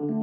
Well,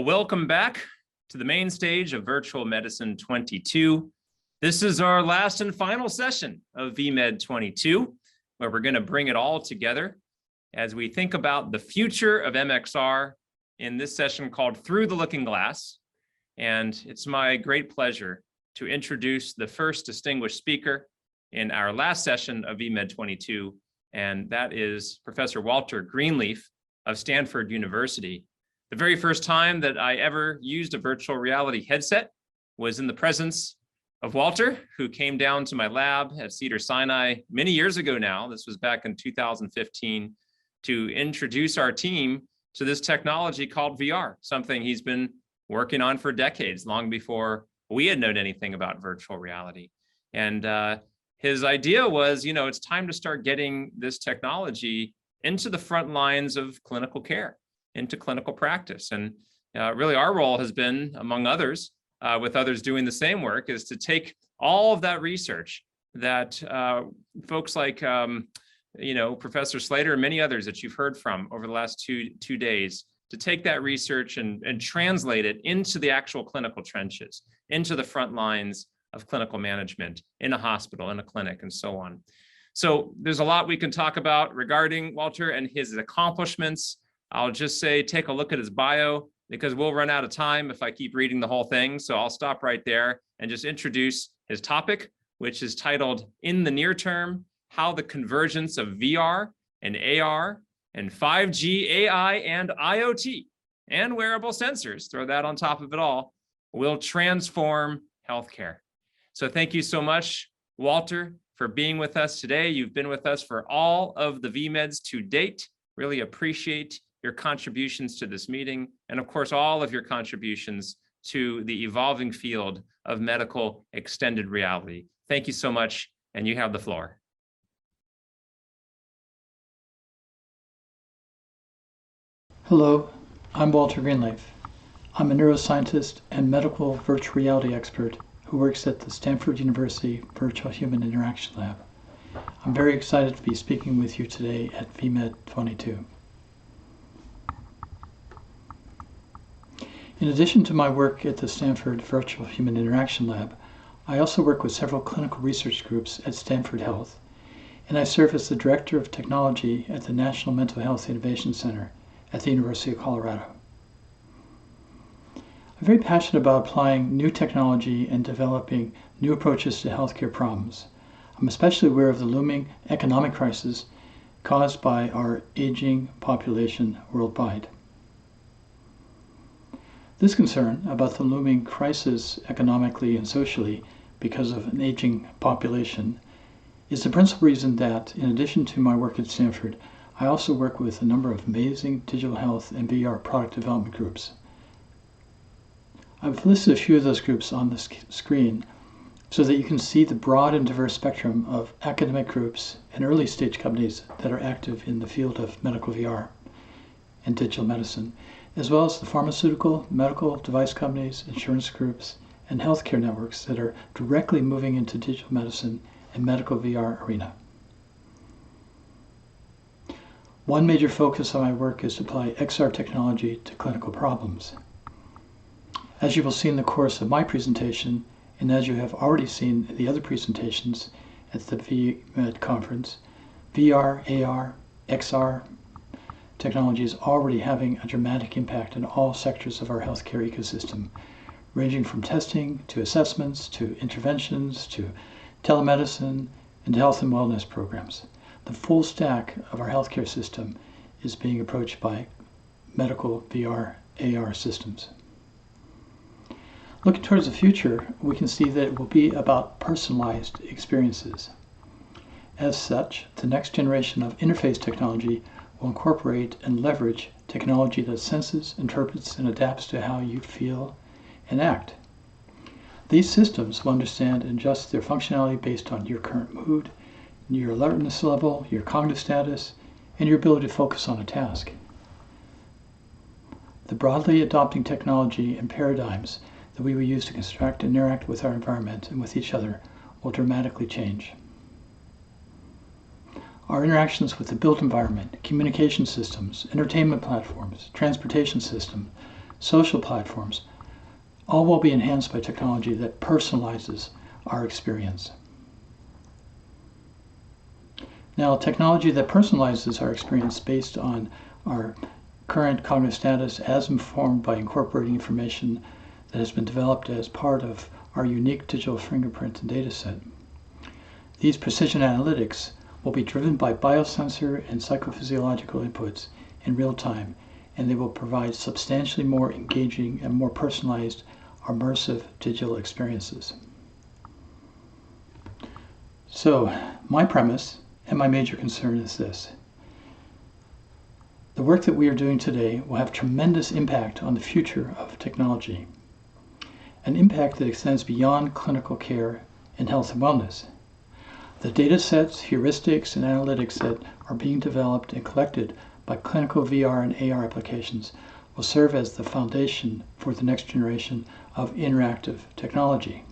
welcome back to the main stage of Virtual Medicine 22. This is our last and final session of VMed 22, where we're going to bring it all together as we think about the future of MXR in this session called Through the Looking Glass. And it's my great pleasure to introduce the first distinguished speaker in our last session of VMed 22, and that is Professor Walter Greenleaf of Stanford University. The very first time that I ever used a virtual reality headset was in the presence of Walter, who came down to my lab at Cedars-Sinai many years ago now. This was back in 2015, to introduce our team to this technology called VR, something he's been working on for decades, long before we had known anything about virtual reality. And his idea was, it's time to start getting this technology into the front lines of clinical care, into clinical practice. And really our role has been, among others, with others doing the same work, is to take all of that research that folks like, Professor Slater and many others that you've heard from over the last two days, to take that research and translate it into the actual clinical trenches, into the front lines of clinical management in a hospital, in a clinic, and so on. So there's a lot we can talk about regarding Walter and his accomplishments. I'll just say, take a look at his bio, because we'll run out of time if I keep reading the whole thing. So I'll stop right there and just introduce his topic, which is titled, In the Near Term, How the Convergence of VR and AR and 5G, AI, and IoT and wearable sensors, throw that on top of it all, will transform healthcare. So thank you so much, Walter, for being with us today. You've been with us for all of the VMeds to date. Really appreciate your contributions to this meeting, and of course, all of your contributions to the evolving field of medical extended reality. Thank you so much, and you have the floor. Hello, I'm Walter Greenleaf. I'm a neuroscientist and medical virtual reality expert who works at the Stanford University Virtual Human Interaction Lab. I'm very excited to be speaking with you today at VMed 22. In addition to my work at the Stanford Virtual Human Interaction Lab, I also work with several clinical research groups at Stanford Health, and I serve as the Director of Technology at the National Mental Health Innovation Center at the University of Colorado. I'm very passionate about applying new technology and developing new approaches to healthcare problems. I'm especially aware of the looming economic crisis caused by our aging population worldwide. This concern about the looming crisis economically and socially because of an aging population is the principal reason that, in addition to my work at Stanford, I also work with a number of amazing digital health and VR product development groups. I've listed a few of those groups on the screen so that you can see the broad and diverse spectrum of academic groups and early stage companies that are active in the field of medical VR and digital medicine, as well as the pharmaceutical, medical device companies, insurance groups, and healthcare networks that are directly moving into digital medicine and medical VR arena. One major focus of my work is to apply XR technology to clinical problems. As you will see in the course of my presentation, and as you have already seen in the other presentations at the VMed conference, VR, AR, XR technology is already having a dramatic impact in all sectors of our healthcare ecosystem, ranging from testing to assessments to interventions to telemedicine and health and wellness programs. The full stack of our healthcare system is being approached by medical VR, AR systems. Looking towards the future, we can see that it will be about personalized experiences. As such, the next generation of interface technology will incorporate and leverage technology that senses, interprets, and adapts to how you feel and act. These systems will understand and adjust their functionality based on your current mood, your alertness level, your cognitive status, and your ability to focus on a task. The broadly adopting technology and paradigms that we will use to construct and interact with our environment and with each other will dramatically change. Our interactions with the built environment, communication systems, entertainment platforms, transportation systems, social platforms, all will be enhanced by technology that personalizes our experience. Now, technology that personalizes our experience based on our current cognitive status as informed by incorporating information that has been developed as part of our unique digital fingerprint and data set. These precision analytics will be driven by biosensor and psychophysiological inputs in real time, and they will provide substantially more engaging and more personalized immersive digital experiences. So, my premise and my major concern is this. The work that we are doing today will have tremendous impact on the future of technology, an impact that extends beyond clinical care and health and wellness. The data sets, heuristics, and analytics that are being developed and collected by clinical VR and AR applications will serve as the foundation for the next generation of interactive technology.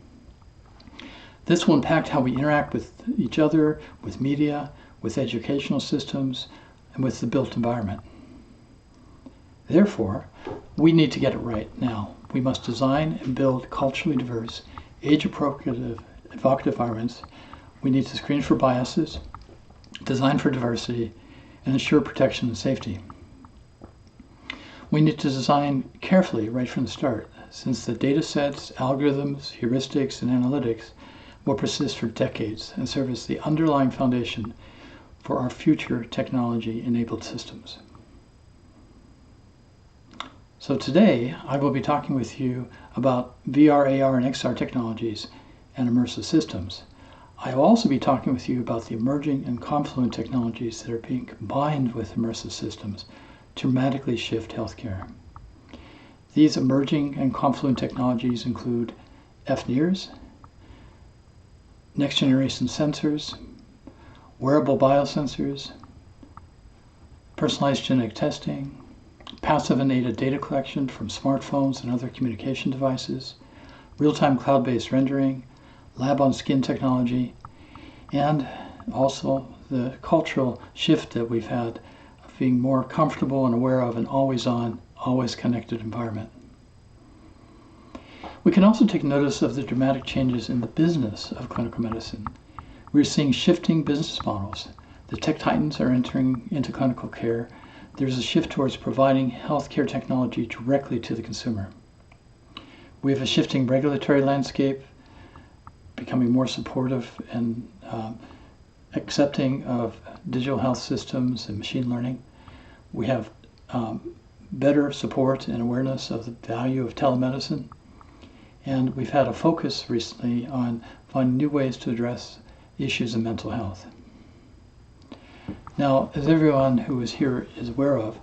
This will impact how we interact with each other, with media, with educational systems, and with the built environment. Therefore, we need to get it right now. We must design and build culturally diverse, age-appropriate, evocative environments. We need to screen for biases, design for diversity, and ensure protection and safety. We need to design carefully right from the start, since the data sets, algorithms, heuristics, and analytics will persist for decades and serve as the underlying foundation for our future technology-enabled systems. So today, I will be talking with you about VR, AR, and XR technologies and immersive systems. I will also be talking with you about the emerging and confluent technologies that are being combined with immersive systems to dramatically shift healthcare. These emerging and confluent technologies include FNIRS, next generation sensors, wearable biosensors, personalized genetic testing, passive and native data collection from smartphones and other communication devices, real-time cloud-based rendering, lab-on-skin technology, and also the cultural shift that we've had of being more comfortable and aware of an always-on, always-connected environment. We can also take notice of the dramatic changes in the business of clinical medicine. We're seeing shifting business models. The tech titans are entering into clinical care. There's a shift towards providing healthcare technology directly to the consumer. We have a shifting regulatory landscape, becoming more supportive and accepting of digital health systems and machine learning. We have better support and awareness of the value of telemedicine. And we've had a focus recently on finding new ways to address issues in mental health. Now, as everyone who is here is aware of,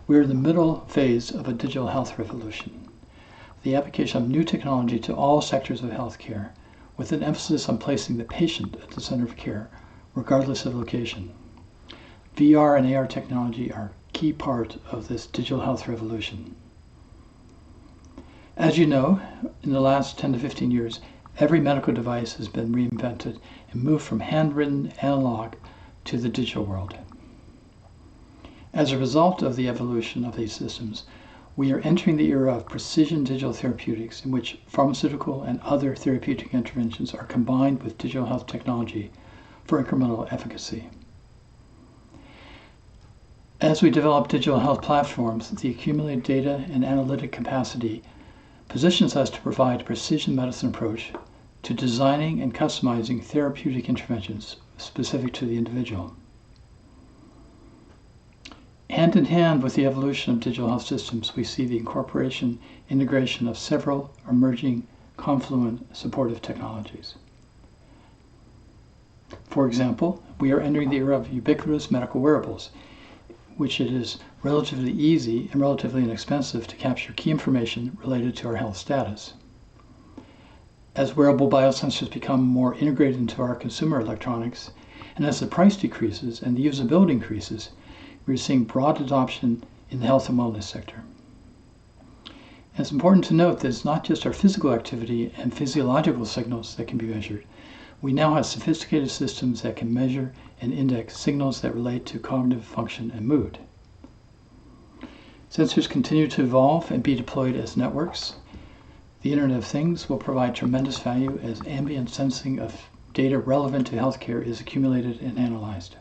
we're in the middle phase of a digital health revolution. the application of new technology to all sectors of healthcare, with an emphasis on placing the patient at the center of care, regardless of location. VR and AR technology are a key part of this digital health revolution. As you know, in the last 10 to 15 years, every medical device has been reinvented and moved from handwritten analog to the digital world. As a result of the evolution of these systems, we are entering the era of precision digital therapeutics, in which pharmaceutical and other therapeutic interventions are combined with digital health technology for incremental efficacy. As we develop digital health platforms, the accumulated data and analytic capacity positions us to provide a precision medicine approach to designing and customizing therapeutic interventions specific to the individual. Hand in hand with the evolution of digital health systems, we see the integration of several emerging confluent supportive technologies. For example, we are entering the era of ubiquitous medical wearables, which it is relatively easy and relatively inexpensive to capture key information related to our health status. As wearable biosensors become more integrated into our consumer electronics, and as the price decreases and the usability increases, we're seeing broad adoption in the health and wellness sector. And it's important to note that it's not just our physical activity and physiological signals that can be measured. We now have sophisticated systems that can measure and index signals that relate to cognitive function and mood. Sensors continue to evolve and be deployed as networks. The Internet of Things will provide tremendous value as ambient sensing of data relevant to healthcare is accumulated and analyzed.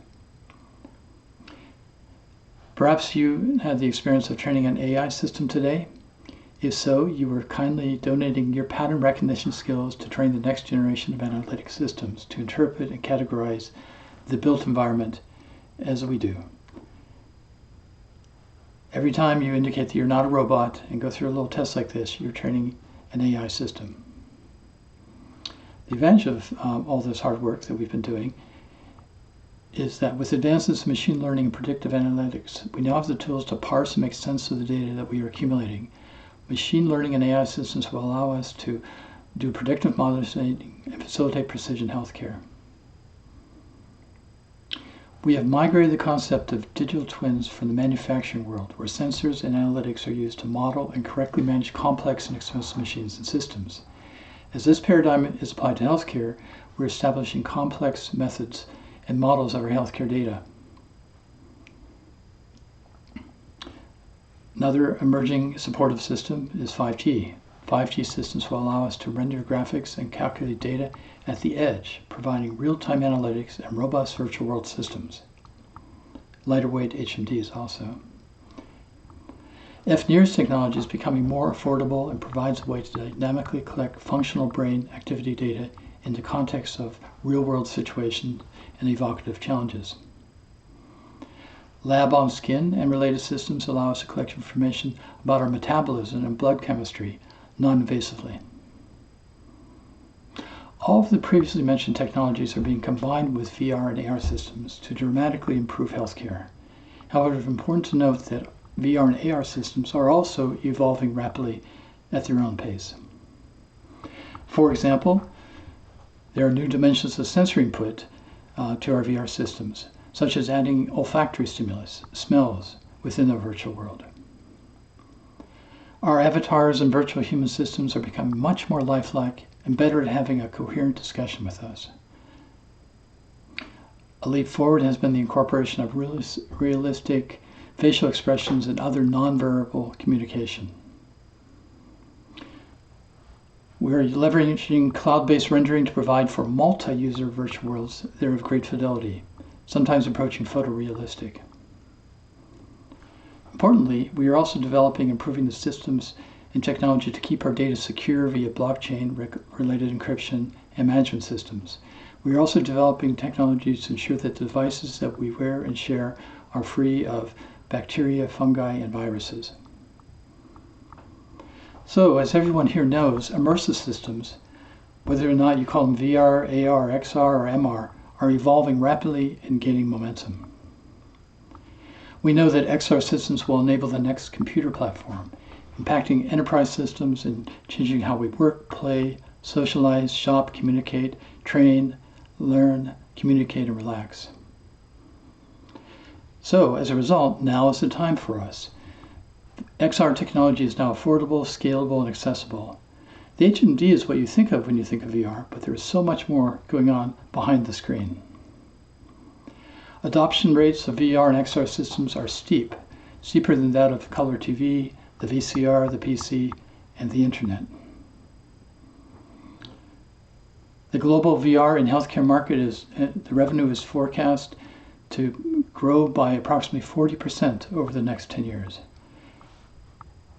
Perhaps you had the experience of training an AI system today. If so, you were kindly donating your pattern recognition skills to train the next generation of analytic systems to interpret and categorize the built environment as we do. Every time you indicate that you're not a robot and go through a little test like this, you're training an AI system. The advantage of all this hard work that we've been doing is that with advances in machine learning and predictive analytics, we now have the tools to parse and make sense of the data that we are accumulating. Machine learning and AI systems will allow us to do predictive modeling and facilitate precision healthcare. We have migrated the concept of digital twins from the manufacturing world, where sensors and analytics are used to model and correctly manage complex and expensive machines and systems. As this paradigm is applied to healthcare, we're establishing complex methods and models of our healthcare data. Another emerging supportive system is 5G. 5G systems will allow us to render graphics and calculate data at the edge, providing real-time analytics and robust virtual world systems. Lighter weight HMDs also. FNIRS technology is becoming more affordable and provides a way to dynamically collect functional brain activity data in the context of real-world situations and evocative challenges. Lab on skin and related systems allow us to collect information about our metabolism and blood chemistry non-invasively. All of the previously mentioned technologies are being combined with VR and AR systems to dramatically improve healthcare. However, it's important to note that VR and AR systems are also evolving rapidly at their own pace. For example, there are new dimensions of sensory input to our VR systems, such as adding olfactory stimulus, smells, within our virtual world. Our avatars and virtual human systems are becoming much more lifelike and better at having a coherent discussion with us. A leap forward has been the incorporation of realistic facial expressions and other nonverbal communication. We're leveraging cloud-based rendering to provide for multi-user virtual worlds that are of great fidelity, sometimes approaching photorealistic. Importantly, we are also developing and improving the systems and technology to keep our data secure via blockchain-related encryption and management systems. We are also developing technologies to ensure that the devices that we wear and share are free of bacteria, fungi, and viruses. So, as everyone here knows, immersive systems, whether or not you call them VR, AR, XR, or MR, are evolving rapidly and gaining momentum. We know that XR systems will enable the next computer platform, impacting enterprise systems and changing how we work, play, socialize, shop, communicate, train, learn, communicate, and relax. So, as a result, now is the time for us. XR technology is now affordable, scalable, and accessible. The HMD is what you think of when you think of VR, but there is so much more going on behind the screen. Adoption rates of VR and XR systems are steep, steeper than that of color TV, the VCR, the PC, and the internet. The global VR and healthcare market the revenue is forecast to grow by approximately 40% over the next 10 years.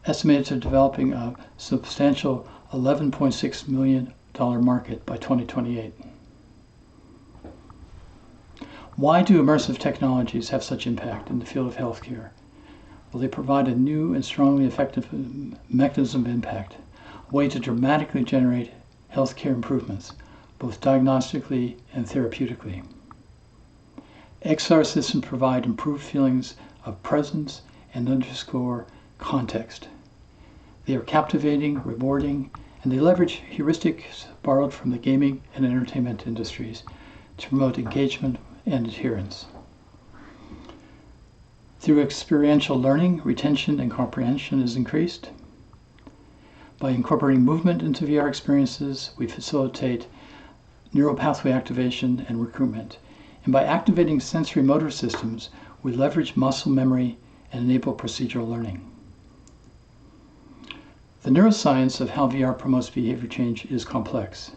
Estimated to developing a substantial $11.6 million market by 2028. Why do immersive technologies have such impact in the field of healthcare? Well, they provide a new and strongly effective mechanism of impact, a way to dramatically generate healthcare improvements, both diagnostically and therapeutically. XR systems provide improved feelings of presence and underscore context. They are captivating, rewarding, and they leverage heuristics borrowed from the gaming and entertainment industries to promote engagement and adherence. Through experiential learning, retention and comprehension is increased. By incorporating movement into VR experiences, we facilitate neural pathway activation and recruitment. And by activating sensory motor systems, we leverage muscle memory and enable procedural learning. The neuroscience of how VR promotes behavior change is complex.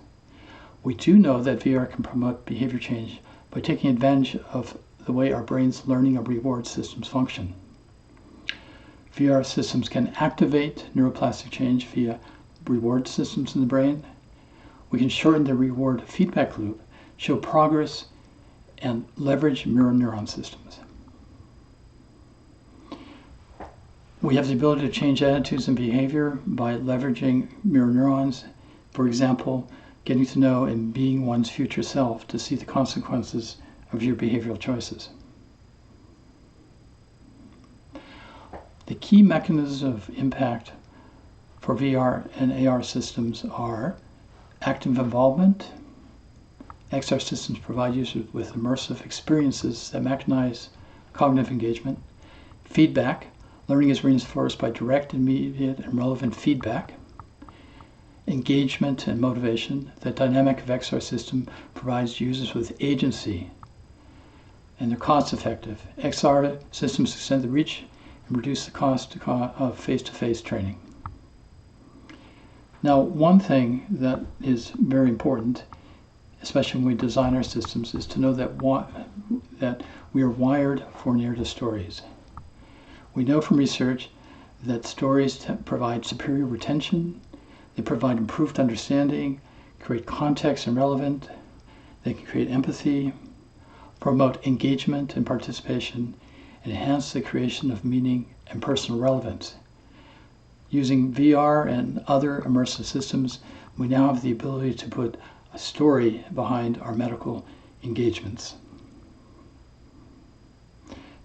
We do know that VR can promote behavior change by taking advantage of the way our brain's learning and reward systems function. VR systems can activate neuroplastic change via reward systems in the brain. We can shorten the reward feedback loop, show progress, and leverage mirror neuron systems. We have the ability to change attitudes and behavior by leveraging mirror neurons. For example, getting to know and being one's future self to see the consequences of your behavioral choices. The key mechanisms of impact for VR and AR systems are active involvement. XR systems provide users with immersive experiences that maximize cognitive engagement. Feedback. Learning is reinforced by direct, immediate, and relevant feedback. Engagement and motivation. The dynamic of XR system provides users with agency, and they're cost effective. XR systems extend the reach and reduce the cost of face-to-face training. Now, one thing that is very important, especially when we design our systems, is to know that we are wired for narrative stories. We know from research that stories provide superior retention, they provide improved understanding, create context and relevance, they can create empathy, promote engagement and participation, and enhance the creation of meaning and personal relevance. Using VR and other immersive systems, we now have the ability to put a story behind our medical engagements.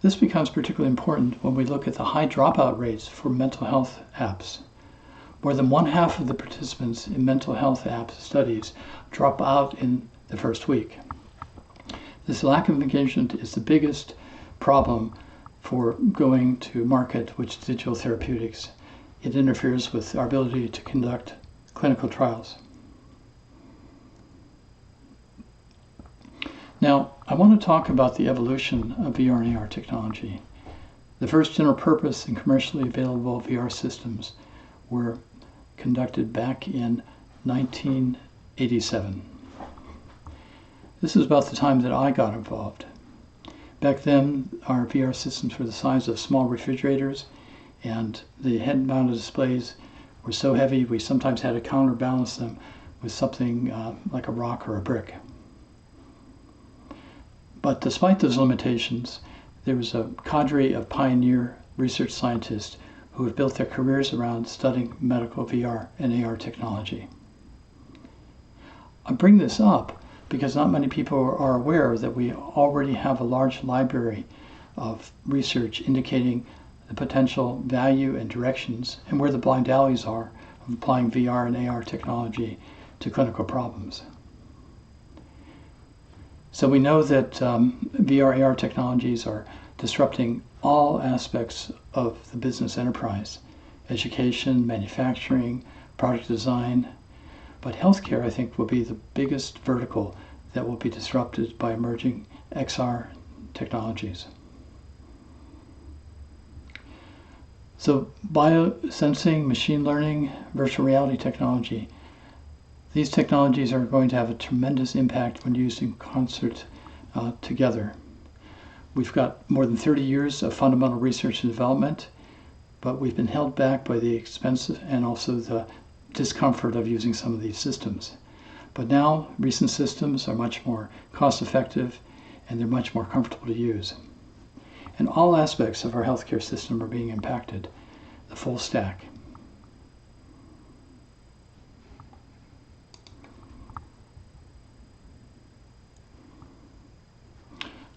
This becomes particularly important when we look at the high dropout rates for mental health apps. More than 1/2 of the participants in mental health app studies drop out in the first week. This lack of engagement is the biggest problem for going to market with digital therapeutics. It interferes with our ability to conduct clinical trials. Now, I want to talk about the evolution of VR and AR technology. The first general purpose and commercially available VR systems were conducted back in 1987. This is about the time that I got involved. Back then, our VR systems were the size of small refrigerators, and the head-mounted displays were so heavy we sometimes had to counterbalance them with something like a rock or a brick. But despite those limitations, there was a cadre of pioneer research scientists who have built their careers around studying medical VR and AR technology. I bring this up because not many people are aware that we already have a large library of research indicating the potential value and directions, and where the blind alleys are of applying VR and AR technology to clinical problems. So we know that VR, AR technologies are disrupting all aspects of the business enterprise: education, manufacturing, product design. But healthcare, I think, will be the biggest vertical that will be disrupted by emerging XR technologies. So biosensing, machine learning, virtual reality technology, these technologies are going to have a tremendous impact when used in concert together. We've got more than 30 years of fundamental research and development, but we've been held back by the expense and also the discomfort of using some of these systems. But now recent systems are much more cost effective and they're much more comfortable to use. And all aspects of our healthcare system are being impacted, the full stack.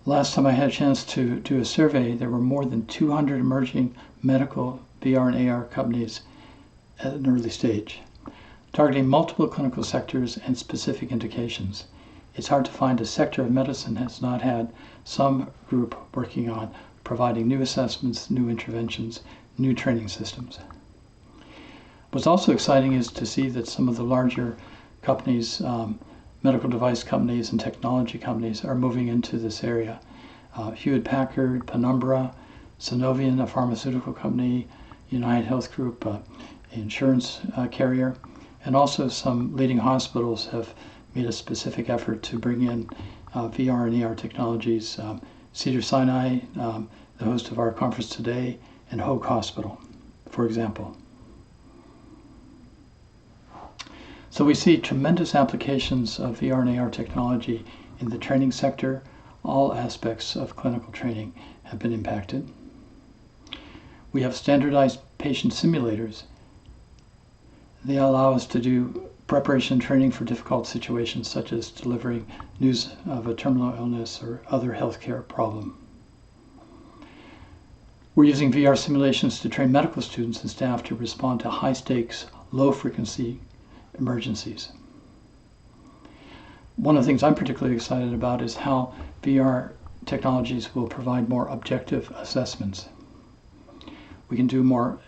Last time I had a chance to do a survey, there were more than 200 emerging medical VR and AR companies at an early stage, targeting multiple clinical sectors and specific indications. It's hard to find a sector of medicine that has not had some group working on providing new assessments, new interventions, new training systems. What's also exciting is to see that some of the larger companies, medical device companies and technology companies, are moving into this area. Hewlett-Packard, Penumbra, Sanofian, a pharmaceutical company, United Health Group, insurance carrier, and also some leading hospitals have made a specific effort to bring in VR and AR technologies. Cedars-Sinai, the host of our conference today, and Hoag Hospital, for example. So we see tremendous applications of VR and AR technology in the training sector. All aspects of clinical training have been impacted. We have standardized patient simulators. They allow us to do preparation training for difficult situations, such as delivering news of a terminal illness or other healthcare problem. We're using VR simulations to train medical students and staff to respond to high-stakes, low-frequency emergencies. One of the things I'm particularly excited about is how VR technologies will provide more objective assessments. We can do more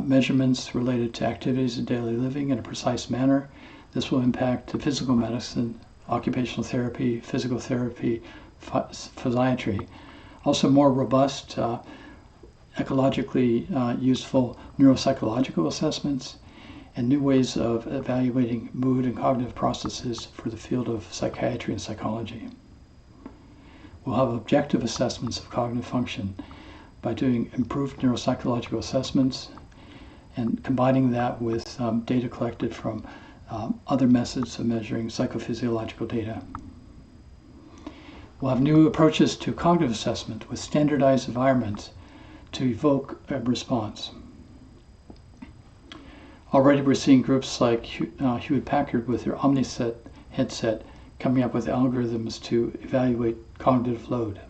measurements related to activities of daily living in a precise manner. This will impact physical medicine, occupational therapy, physical therapy, physiatry. Also more robust, ecologically useful neuropsychological assessments, and new ways of evaluating mood and cognitive processes for the field of psychiatry and psychology. We'll have objective assessments of cognitive function by doing improved neuropsychological assessments and combining that with data collected from other methods of measuring psychophysiological data. We'll have new approaches to cognitive assessment with standardized environments to evoke a response. Already we're seeing groups like Hewlett-Packard with their Omniset headset coming up with algorithms to evaluate cognitive load.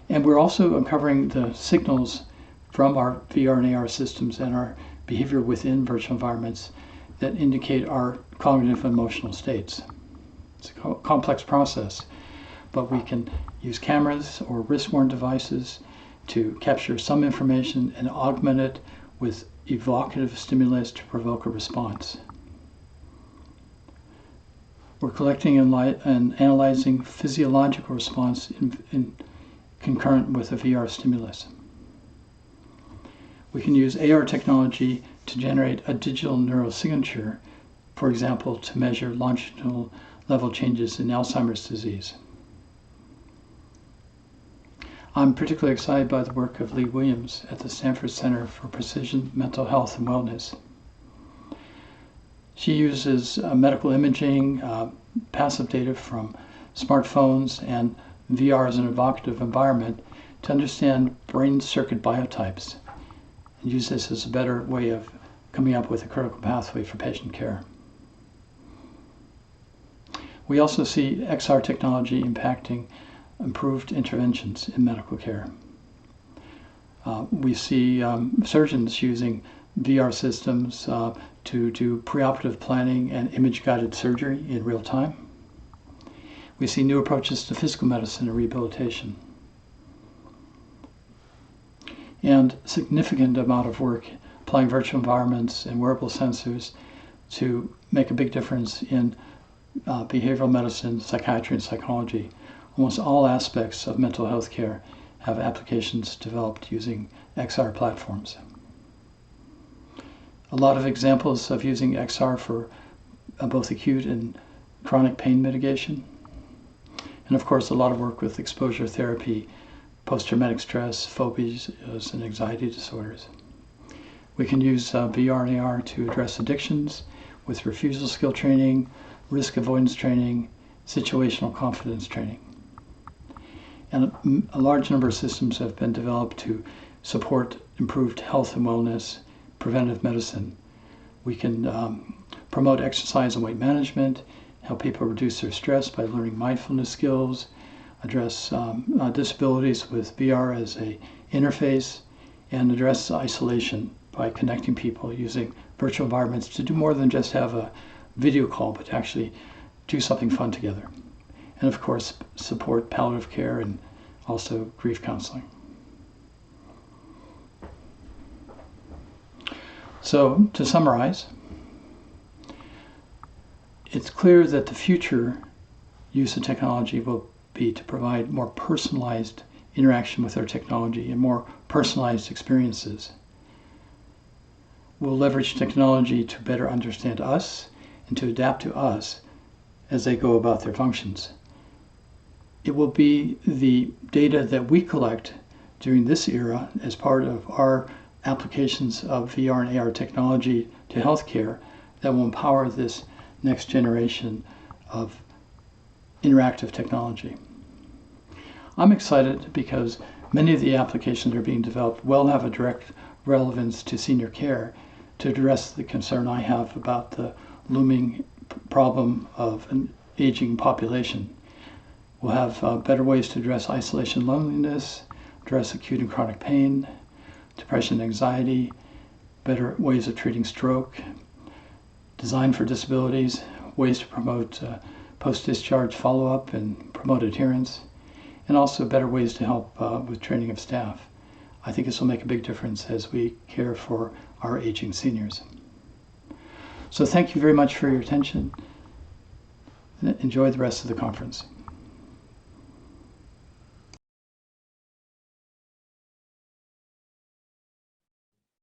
And we're also uncovering the signals from our VR and AR systems and our behavior within virtual environments that indicate our cognitive and emotional states. It's a complex process, but we can use cameras or wrist-worn devices to capture some information and augment it with evocative stimulus to provoke a response. We're collecting and analyzing physiological response in concurrent with a VR stimulus. We can use AR technology to generate a digital neurosignature, for example, to measure longitudinal level changes in Alzheimer's disease. I'm particularly excited by the work of Lee Williams at the Stanford Center for Precision Mental Health and Wellness. She uses medical imaging, passive data from smartphones, and VR as an evocative environment to understand brain circuit biotypes and use this as a better way of coming up with a critical pathway for patient care. We also see XR technology impacting improved interventions in medical care. We see surgeons using VR systems to do preoperative planning and image-guided surgery in real time. We see new approaches to physical medicine and rehabilitation. And significant amount of work applying virtual environments and wearable sensors to make a big difference in behavioral medicine, psychiatry, and psychology. Almost all aspects of mental health care have applications developed using XR platforms. A lot of examples of using XR for both acute and chronic pain mitigation. And of course, a lot of work with exposure therapy, post-traumatic stress, phobias, and anxiety disorders. We can use VR and AR to address addictions with refusal skill training, risk avoidance training, situational confidence training. And a large number of systems have been developed to support improved health and wellness, preventive medicine. We can promote exercise and weight management, help people reduce their stress by learning mindfulness skills, address disabilities with VR as an interface, and address isolation by connecting people using virtual environments to do more than just have a video call, but to actually do something fun together. And of course, support palliative care and also grief counseling. So to summarize, it's clear that the future use of technology will be to provide more personalized interaction with our technology and more personalized experiences. We'll leverage technology to better understand us and to adapt to us as they go about their functions. It will be the data that we collect during this era as part of our applications of VR and AR technology to healthcare that will empower this next generation of interactive technology. I'm excited because many of the applications that are being developed will have a direct relevance to senior care to address the concern I have about the looming problem of an aging population. We'll have better ways to address isolation, loneliness, address acute and chronic pain, depression, anxiety, better ways of treating stroke, design for disabilities, ways to promote post-discharge follow-up and promote adherence, and also better ways to help with training of staff. I think this will make a big difference as we care for our aging seniors. So thank you very much for your attention. Enjoy the rest of the conference.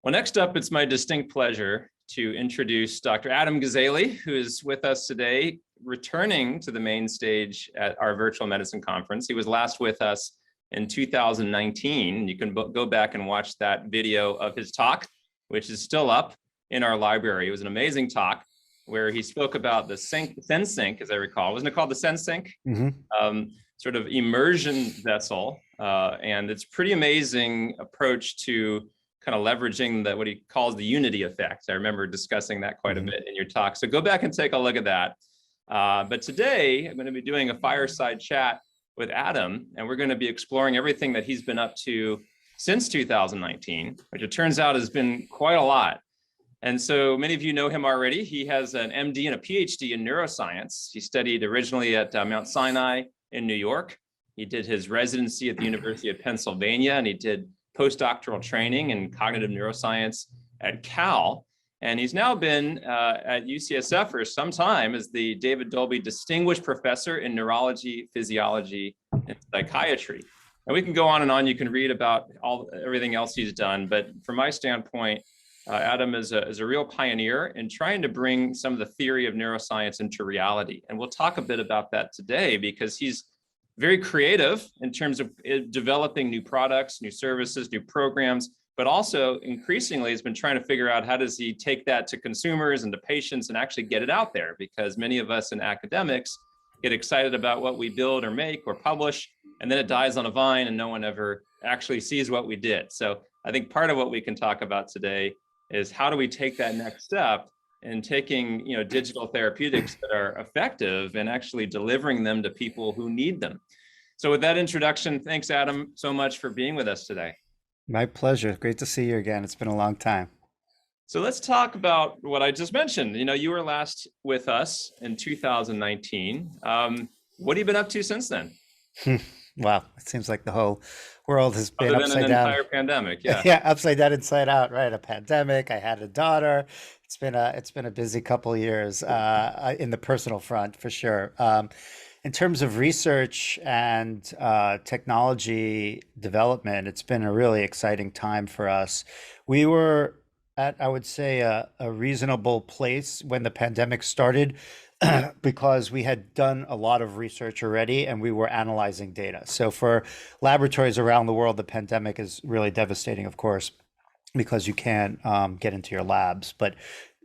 Well, next up, it's my distinct pleasure to introduce Dr. Adam Gazzaley, who is with us today, returning to the main stage at our virtual medicine conference. He was last with us in 2019. You can go back and watch that video of his talk, which is still up in our library. It was an amazing talk where he spoke about the SenSync, as I recall. Wasn't it called the SenSync? Mm-hmm. Sort of immersion vessel. And it's pretty amazing approach to kind of leveraging what he calls the unity effect. I remember discussing that quite a bit in your talk. So go back and take a look at that. But today I'm going to be doing a fireside chat with Adam, and we're going to be exploring everything that he's been up to since 2019, which it turns out has been quite a lot. And so many of you know him already. He has an MD and a PhD in neuroscience. He studied originally at Mount Sinai in New York. He did his residency at the University of Pennsylvania, and he did postdoctoral training in cognitive neuroscience at Cal. And he's now been at UCSF for some time as the David Dolby Distinguished Professor in Neurology, Physiology, and Psychiatry. And we can go on and on. You can read about everything else he's done. But from my standpoint, Adam is a real pioneer in trying to bring some of the theory of neuroscience into reality. And we'll talk a bit about that today because he's very creative in terms of developing new products, new services, new programs, but also increasingly has been trying to figure out how does he take that to consumers and to patients and actually get it out there, because many of us in academics get excited about what we build or make or publish, and then it dies on a vine and no one ever actually sees what we did. So I think part of what we can talk about today is how do we take that next step in taking digital therapeutics that are effective and actually delivering them to people who need them. So with that introduction, thanks, Adam, so much for being with us today. My pleasure. Great to see you again. It's been a long time. So let's talk about what I just mentioned. You were last with us in 2019. What have you been up to since then? Wow, it seems like the whole world has been Other than an upside down. entire pandemic, yeah. Yeah, upside down, inside out, right? A pandemic. I had a daughter. It's been a busy couple years in the personal front for sure. In terms of research and technology development, it's been a really exciting time for us. We were at, I would say, a reasonable place when the pandemic started because we had done a lot of research already and we were analyzing data. So for laboratories around the world, the pandemic is really devastating, of course, because you can't get into your labs. But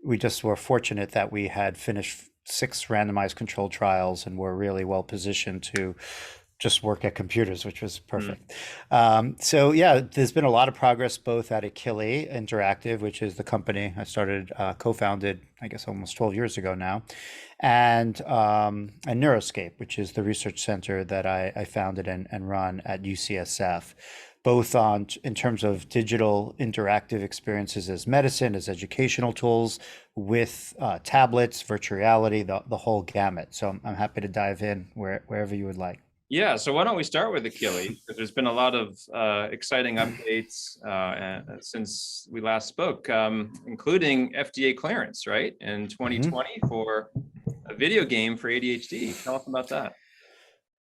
we just were fortunate that we had finished six randomized controlled trials and were really well positioned to just work at computers, which was Mm. perfect. So yeah, there's been a lot of progress both at Akili Interactive, which is the company I started, co-founded, I guess almost 12 years ago now, and Neuroscape, which is the research center that I founded and run at UCSF, both on in terms of digital interactive experiences as medicine, as educational tools, with tablets, virtual reality, the whole gamut. So I'm happy to dive in wherever you would like. Yeah, so why don't we start with Achilles? Because there's been a lot of exciting updates since we last spoke, including FDA clearance, right? In Mhm. 2020 for a video game for ADHD. Tell us about that.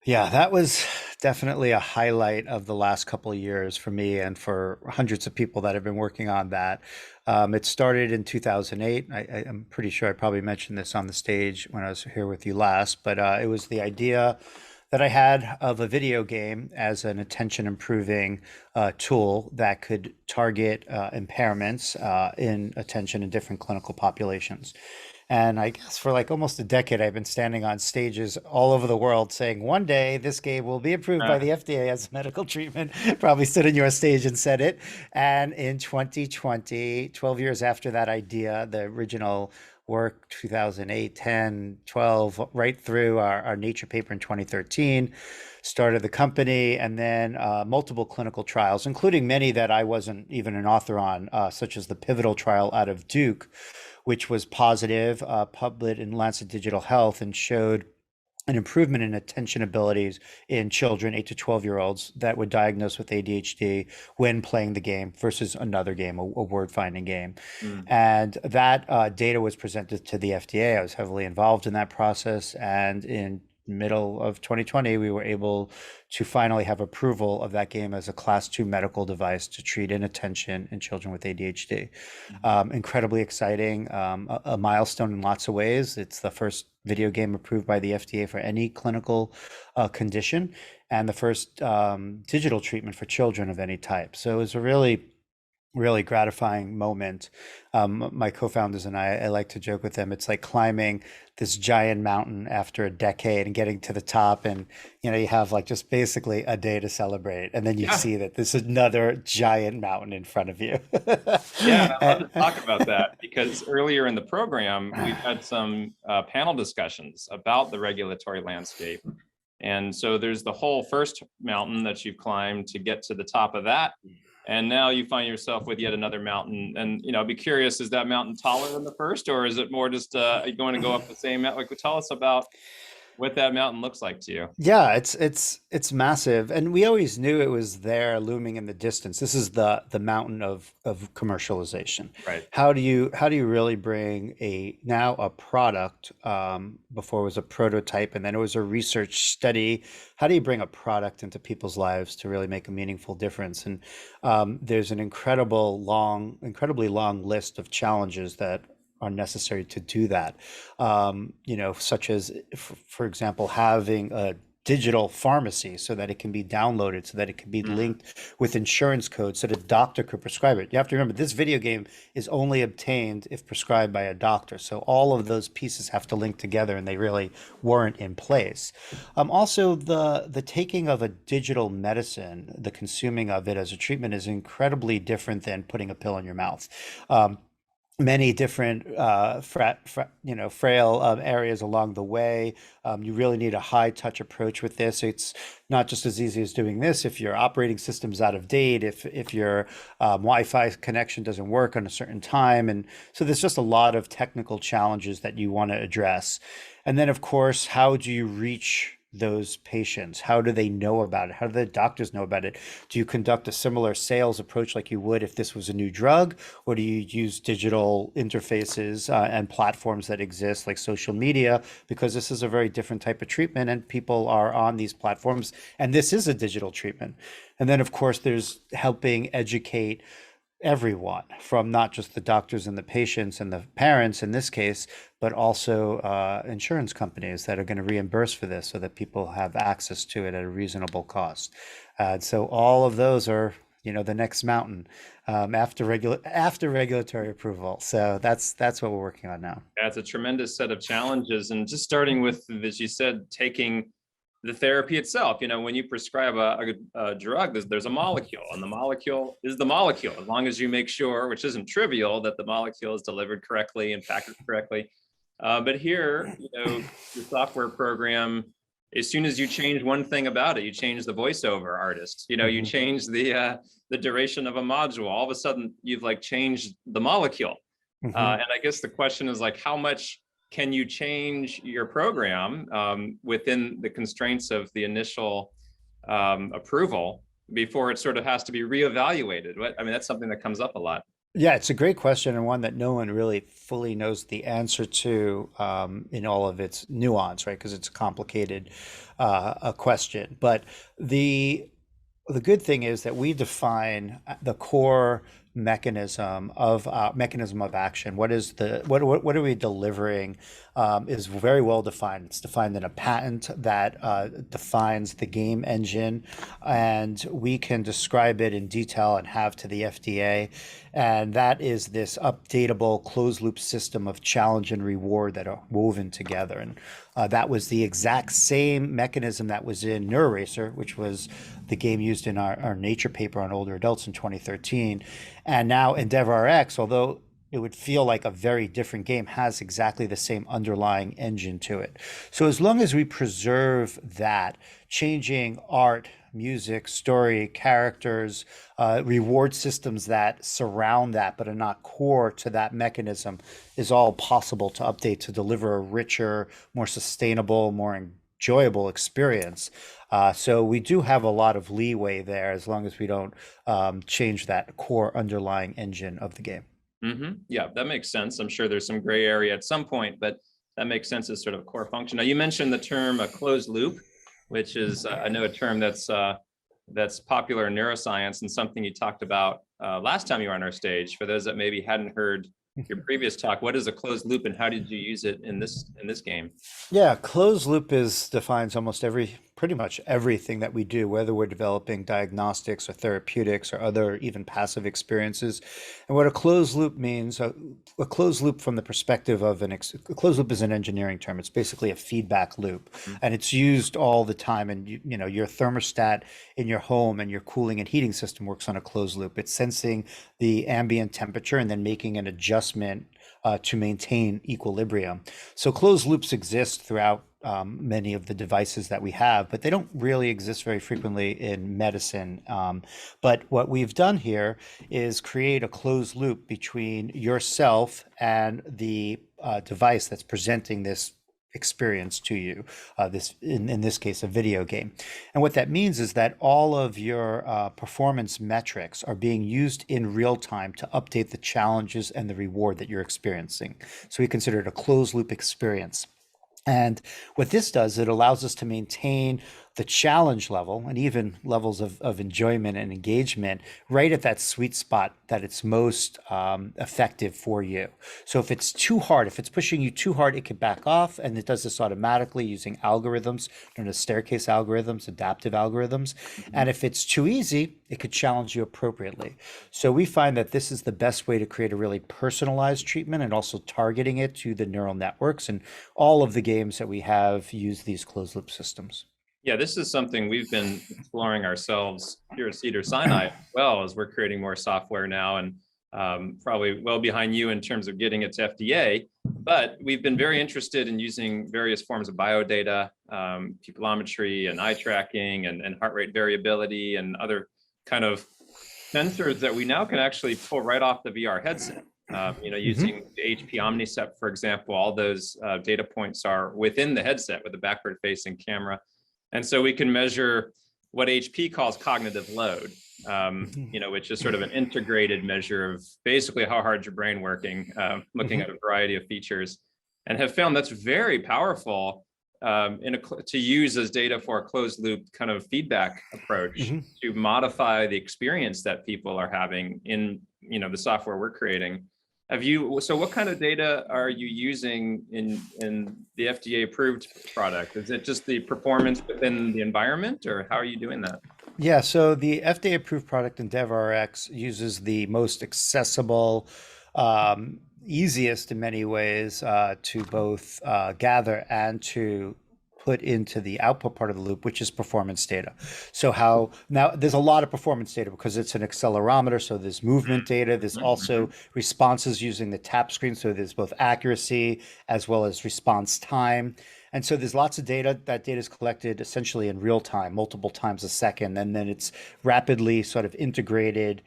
Yeah, that was definitely a highlight of the last couple of years for me and for hundreds of people that have been working on that. It started in 2008. I'm pretty sure I probably mentioned this on the stage when I was here with you last, but it was the idea that I had of a video game as an attention improving tool that could target impairments in attention in different clinical populations. And I guess for like almost a decade, I've been standing on stages all over the world saying, one day this game will be approved by Uh, the FDA as medical treatment. Probably stood on your stage and said it. And in 2020, 12 years after that idea, the original work, 2008, 10, 12, right through our Nature paper in 2013, started the company, and then multiple clinical trials, including many that I wasn't even an author on, such as the pivotal trial out of Duke, which was positive, published in Lancet Digital Health, and showed an improvement in attention abilities in children, 8 to 12-year-olds, that were diagnosed with ADHD when playing the game versus another game, a word finding game. mm. And that data was presented to the FDA. I was heavily involved in that process. And in middle of 2020, we were able to finally have approval of that game as a class 2 medical device to treat inattention in children with ADHD. Incredibly exciting, a milestone in lots of ways. It's the first video game approved by the FDA for any clinical condition, and the first digital treatment for children of any type. So it was a really gratifying moment. My co-founders and I like to joke with them. It's like climbing this giant mountain after a decade and getting to the top, and you have like just basically a day to celebrate, and then you Yeah, see that there's another giant mountain in front of you. yeah, and I'd love to talk about that because earlier in the program, we've had some panel discussions about the regulatory landscape. And so there's the whole first mountain that you've climbed to get to the top of that. And now you find yourself with yet another mountain. And, I'd be curious, is that mountain taller than the first, or is it more just going to go up the same mountain? Like, tell us about what that mountain looks like to you. Yeah, it's massive, and we always knew it was there, looming in the distance. This is the mountain of commercialization. Right. How do you really bring a product? Before it was a prototype, and then it was a research study. How do you bring a product into people's lives to really make a meaningful difference? And there's an incredibly long list of challenges that are necessary to do that, such as, for example, having a digital pharmacy so that it can be downloaded, so that it can be Mm. linked with insurance codes so the doctor could prescribe it. You have to remember this video game is only obtained if prescribed by a doctor. So all of those pieces have to link together, and they really weren't in place. Also, the taking of a digital medicine, the consuming of it as a treatment, is incredibly different than putting a pill in your mouth. Um, many different frail areas along the way. You really need a high touch approach with this. It's not just as easy as doing this. If your operating system's out of date, if your Wi-Fi connection doesn't work on a certain time, and so there's just a lot of technical challenges that you want to address. And then, of course, how do you reach those patients? How do they know about it? How do the doctors know about it? Do you conduct a similar sales approach like you would if this was a new drug? Or do you use digital interfaces and platforms that exist like social media? Because this is a very different type of treatment and people are on these platforms, and this is a digital treatment. And then, of course, there's helping educate everyone, from not just the doctors and the patients and the parents in this case, but also insurance companies that are going to reimburse for this so that people have access to it at a reasonable cost. So all of those are, the next mountain after regulatory approval. So that's what we're working on now. Yeah, it's a tremendous set of challenges, and just starting with, as you said, taking the therapy itself. When you prescribe a drug, there's a molecule, and the molecule is the molecule, as long as you make sure, which isn't trivial, that the molecule is delivered correctly and packaged correctly. But here, the software program, as soon as you change one thing about it, you change the voiceover artist, you change the duration of a module, all of a sudden you've changed the molecule. And I guess the question is how much can you change your program within the constraints of the initial approval before it sort of has to be reevaluated? That's something that comes up a lot. Yeah, it's a great question, and one that no one really fully knows the answer to in all of its nuance, right? Because it's a complicated a question. But the good thing is that we define the core mechanism of action. What are we delivering is very well defined. It's defined in a patent that defines the game engine, and we can describe it in detail and have to the FDA. And that is this updatable closed loop system of challenge and reward that are woven together. And that was the exact same mechanism that was in NeuroRacer, which was the game used in our Nature paper on older adults in 2013. And now EndeavorRx, although it would feel like a very different game, has exactly the same underlying engine to it. So as long as we preserve that, changing art, music, story, characters, reward systems that surround that but are not core to that mechanism is all possible to update to deliver a richer, more sustainable, more enjoyable experience. So we do have a lot of leeway there as long as we don't change that core underlying engine of the game. Yeah, that makes sense. I'm sure there's some gray area at some point, but that makes sense as sort of core function. Now, you mentioned the term a closed loop, which is, I know, a term that's popular in neuroscience and something you talked about last time you were on our stage. For those that maybe hadn't heard your previous talk, what is a closed loop and how did you use it in this game? Yeah, closed loop defines almost pretty much everything that we do, whether we're developing diagnostics or therapeutics or other even passive experiences. And what a closed loop means, a closed loop from the perspective of a closed loop is an engineering term. It's basically a feedback loop, and it's used all the time. And your thermostat in your home and your cooling and heating system works on a closed loop. It's sensing the ambient temperature and then making an adjustment to maintain equilibrium. So closed loops exist throughout many of the devices that we have, but they don't really exist very frequently in medicine. But what we've done here is create a closed loop between yourself and the device that's presenting this experience to you, in this case a video game. And what that means is that all of your performance metrics are being used in real time to update the challenges and the reward that you're experiencing. So we consider it a closed loop experience. And what this does, it allows us to maintain the challenge level and even levels of enjoyment and engagement right at that sweet spot that it's most effective for you. So if it's too hard, if it's pushing you too hard, it can back off, and it does this automatically using algorithms, known as staircase algorithms, adaptive algorithms. And if it's too easy, it could challenge you appropriately. So we find that this is the best way to create a really personalized treatment and also targeting it to the neural networks. And all of the games that we have use these closed loop systems. Yeah, this is something we've been exploring ourselves here at Cedars-Sinai as well, as we're creating more software now. And probably well behind you in terms of getting it to FDA. But we've been very interested in using various forms of biodata, pupillometry and eye tracking and heart rate variability and other kind of sensors that we now can actually pull right off the VR headset. Using the HP Omnicept, for example, all those data points are within the headset with a backward facing camera. And so we can measure what HP calls cognitive load, which is sort of an integrated measure of basically how hard your brain working, looking at a variety of features, and have found that's very powerful to use as data for a closed loop kind of feedback approach to modify the experience that people are having in the software we're creating. So what kind of data are you using in the FDA approved product? Is it just the performance within the environment, or how are you doing that? Yeah, so the FDA approved product EndeavorRx uses the most accessible, easiest in many ways to both gather and to put into the output part of the loop, which is performance data. So now there's a lot of performance data because it's an accelerometer. So there's movement data. There's also responses using the tap screen. So there's both accuracy as well as response time. And so there's lots of data. That data is collected essentially in real time, multiple times a second. And then it's rapidly sort of integrated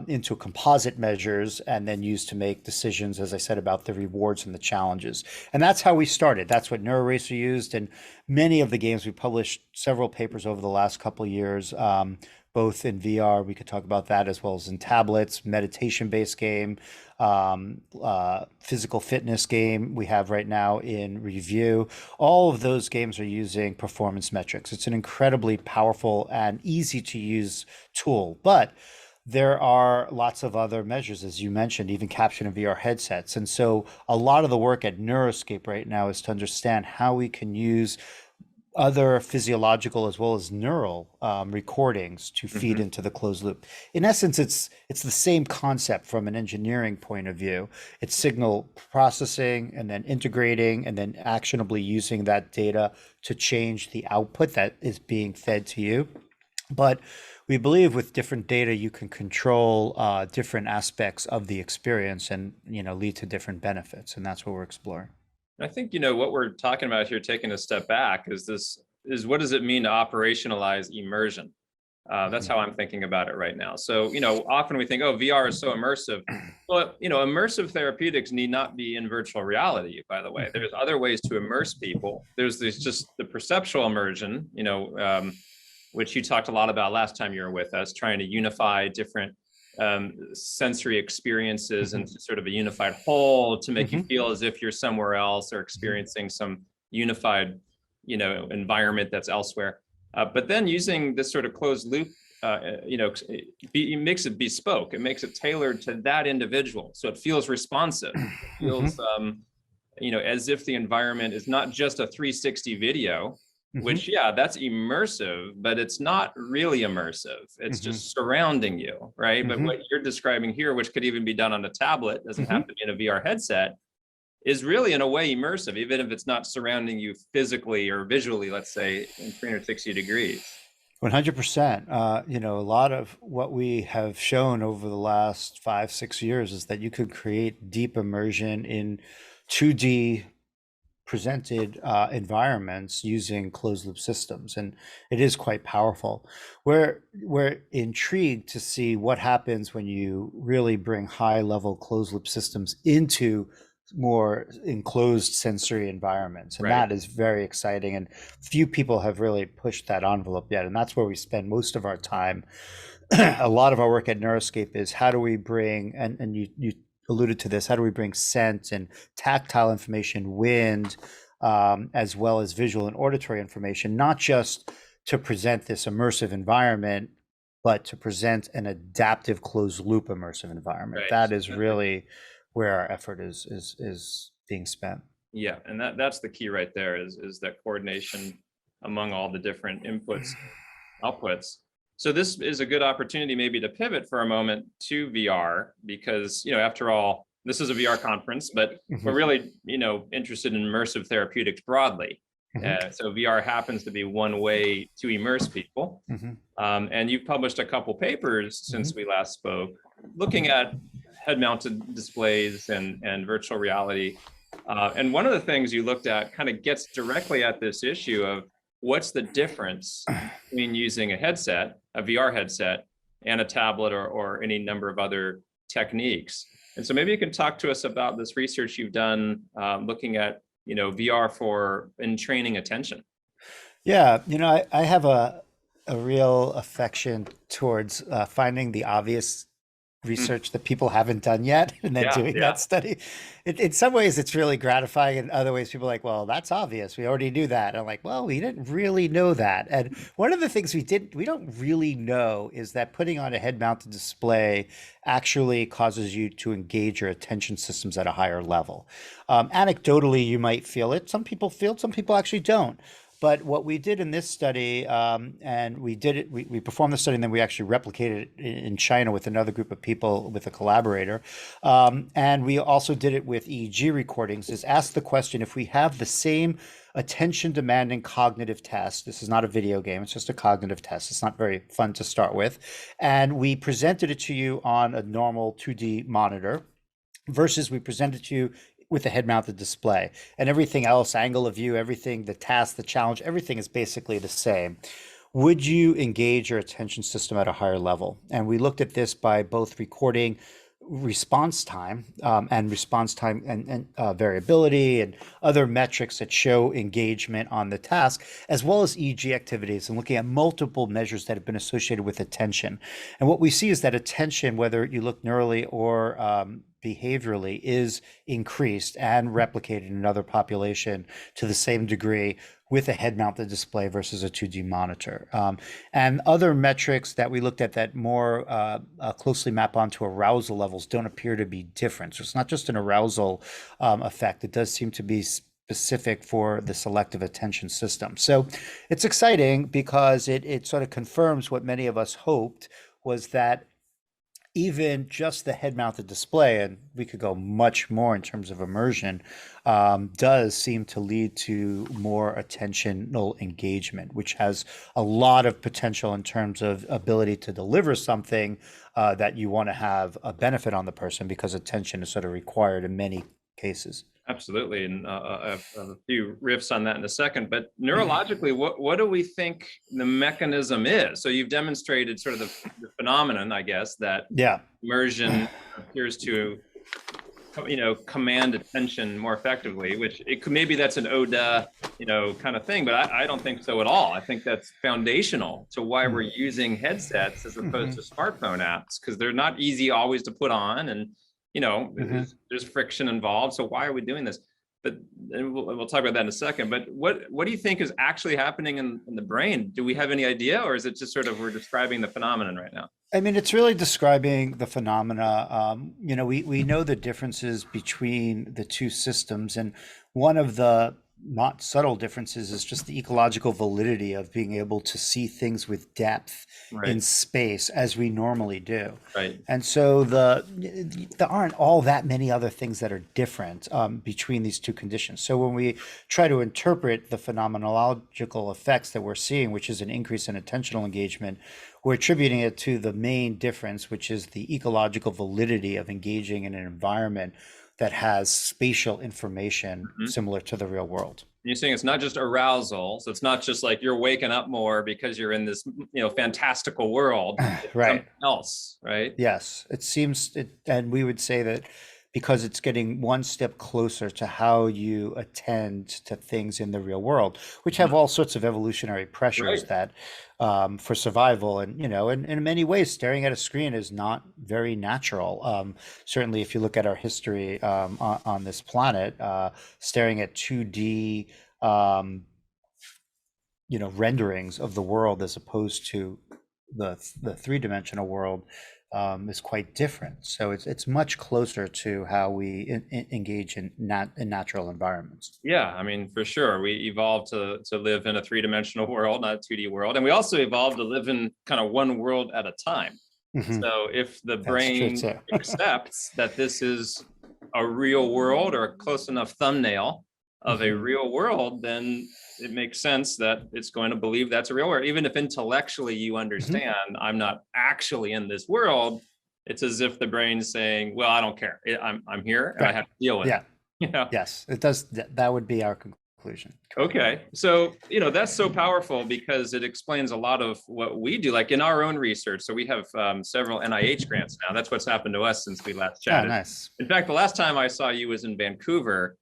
into composite measures and then used to make decisions, as I said, about the rewards and the challenges. And that's how we started. That's what NeuroRacer used. And many of the games, we published several papers over the last couple of years, both in VR, we could talk about that, as well as in tablets, meditation-based game, physical fitness game we have right now in review. All of those games are using performance metrics. It's an incredibly powerful and easy to use tool, but there are lots of other measures, as you mentioned, even caption and VR headsets. And so a lot of the work at Neuroscape right now is to understand how we can use other physiological as well as neural recordings to feed into the closed loop. In essence, it's the same concept from an engineering point of view. It's signal processing and then integrating and then actionably using that data to change the output that is being fed to you. But we believe with different data, you can control different aspects of the experience and lead to different benefits. And that's what we're exploring. I think, what we're talking about here, taking a step back, is what does it mean to operationalize immersion? That's how I'm thinking about it right now. So, often we think, oh, VR is so immersive. Well, immersive therapeutics need not be in virtual reality, by the way. There's other ways to immerse people. There's just the perceptual immersion, which you talked a lot about last time you were with us, trying to unify different sensory experiences into sort of a unified whole to make you feel as if you're somewhere else or experiencing some unified, environment that's elsewhere. But then using this sort of closed loop, it makes it bespoke. It makes it tailored to that individual. So it feels responsive. It feels, as if the environment is not just a 360 video, which, that's immersive, but it's not really immersive. It's just surrounding you, right? But what you're describing here, which could even be done on a tablet, doesn't have to be in a VR headset, is really in a way immersive, even if it's not surrounding you physically or visually, let's say, in 360 degrees. 100%. A lot of what we have shown over the last 5-6 years is that you could create deep immersion in 2D presented environments using closed loop systems, and it is quite powerful. We're intrigued to see what happens when you really bring high level closed loop systems into more enclosed sensory environments, and that is very exciting, and few people have really pushed that envelope yet, and that's where we spend most of our time. A lot of our work at Neuroscape is how do we bring, and you alluded to this, how do we bring scent and tactile information, wind, as well as visual and auditory information, not just to present this immersive environment, but to present an adaptive closed loop immersive environment. That is really where our effort is being spent. Yeah, and that's the key right there, is that coordination among all the different inputs, outputs. So this is a good opportunity maybe to pivot for a moment to VR, because, after all, this is a VR conference, but we're really, interested in immersive therapeutics broadly. So VR happens to be one way to immerse people. And you've published a couple papers since we last spoke, looking at head-mounted displays and virtual reality. And one of the things you looked at kind of gets directly at this issue of what's the difference between using a headset, a VR headset, and a tablet or any number of other techniques. And so maybe you can talk to us about this research you've done looking at, VR in training attention. Yeah, I have a real affection towards finding the obvious research that people haven't done yet and then doing that study. In some ways, it's really gratifying. In other ways, people are like, well, that's obvious. We already knew that. And I'm like, well, we didn't really know that. And one of the things we don't really know is that putting on a head-mounted display actually causes you to engage your attention systems at a higher level. Anecdotally, you might feel it. Some people feel it, some people actually don't. But what we did in this study, and we performed the study and then we actually replicated it in China with another group of people, with a collaborator. And we also did it with EEG recordings, is ask the question, if we have the same attention demanding cognitive test, this is not a video game, it's just a cognitive test. It's not very fun to start with. And we presented it to you on a normal 2D monitor versus we presented to you with a head-mounted display, and everything else, angle of view, everything, the task, the challenge, everything is basically the same. Would you engage your attention system at a higher level? And we looked at this by both recording response time and variability and other metrics that show engagement on the task, as well as EEG activities, and looking at multiple measures that have been associated with attention. And what we see is that attention, whether you look neurally or behaviorally, is increased and replicated in another population to the same degree with a head-mounted display versus a 2D monitor. And other metrics that we looked at that more closely map onto arousal levels don't appear to be different. So it's not just an arousal effect. It does seem to be specific for the selective attention system. So it's exciting because it sort of confirms what many of us hoped, was that even just the head-mounted display, and we could go much more in terms of immersion, does seem to lead to more attentional engagement, which has a lot of potential in terms of ability to deliver something that you want to have a benefit on the person, because attention is sort of required in many cases. Absolutely, and a few riffs on that in a second. But neurologically, what do we think the mechanism is? So you've demonstrated sort of the phenomenon, I guess, that immersion appears to, command attention more effectively. Which it could, maybe that's an ODA, kind of thing, but I don't think so at all. I think that's foundational to why we're using headsets as opposed to smartphone apps, because they're not easy always to put on, and there's friction involved. So why are we doing this? But we'll talk about that in a second. But what do you think is actually happening in the brain? Do we have any idea, or is it just sort of we're describing the phenomenon right now? I mean, it's really describing the phenomena. We know the differences between the two systems, and one of the not subtle differences is just the ecological validity of being able to see things with depth in space as we normally do. Right. And so there aren't all that many other things that are different between these two conditions. So when we try to interpret the phenomenological effects that we're seeing, which is an increase in attentional engagement, we're attributing it to the main difference, which is the ecological validity of engaging in an environment that has spatial information similar to the real world. You're saying it's not just arousal, so it's not just like you're waking up more because you're in this, fantastical world. It's right. Something else, right? Yes, it seems, and we would say that because it's getting one step closer to how you attend to things in the real world, which have all sorts of evolutionary pressures that for survival, and in many ways, staring at a screen is not very natural. Certainly, if you look at our history on this planet, staring at 2D, renderings of the world as opposed to the three-dimensional world is quite different. So it's much closer to how we engage in natural environments. Yeah, I mean, for sure. We evolved to live in a three-dimensional world, not a 2D world. And we also evolved to live in kind of one world at a time. So if the brain accepts that this is a real world or a close enough thumbnail of a real world, then it makes sense that it's going to believe that's a real world. Even if intellectually you understand I'm not actually in this world, It's as if the brain's saying, well, I don't care. I'm here and I Right. have to deal with Yeah. it. You know? Yes, it does. That would be our conclusion. Okay, so that's so powerful because it explains a lot of what we do, like in our own research. So we have several NIH grants now. That's what's happened to us since we last Oh, chatted. nice. In fact, the last time I saw you was in Vancouver,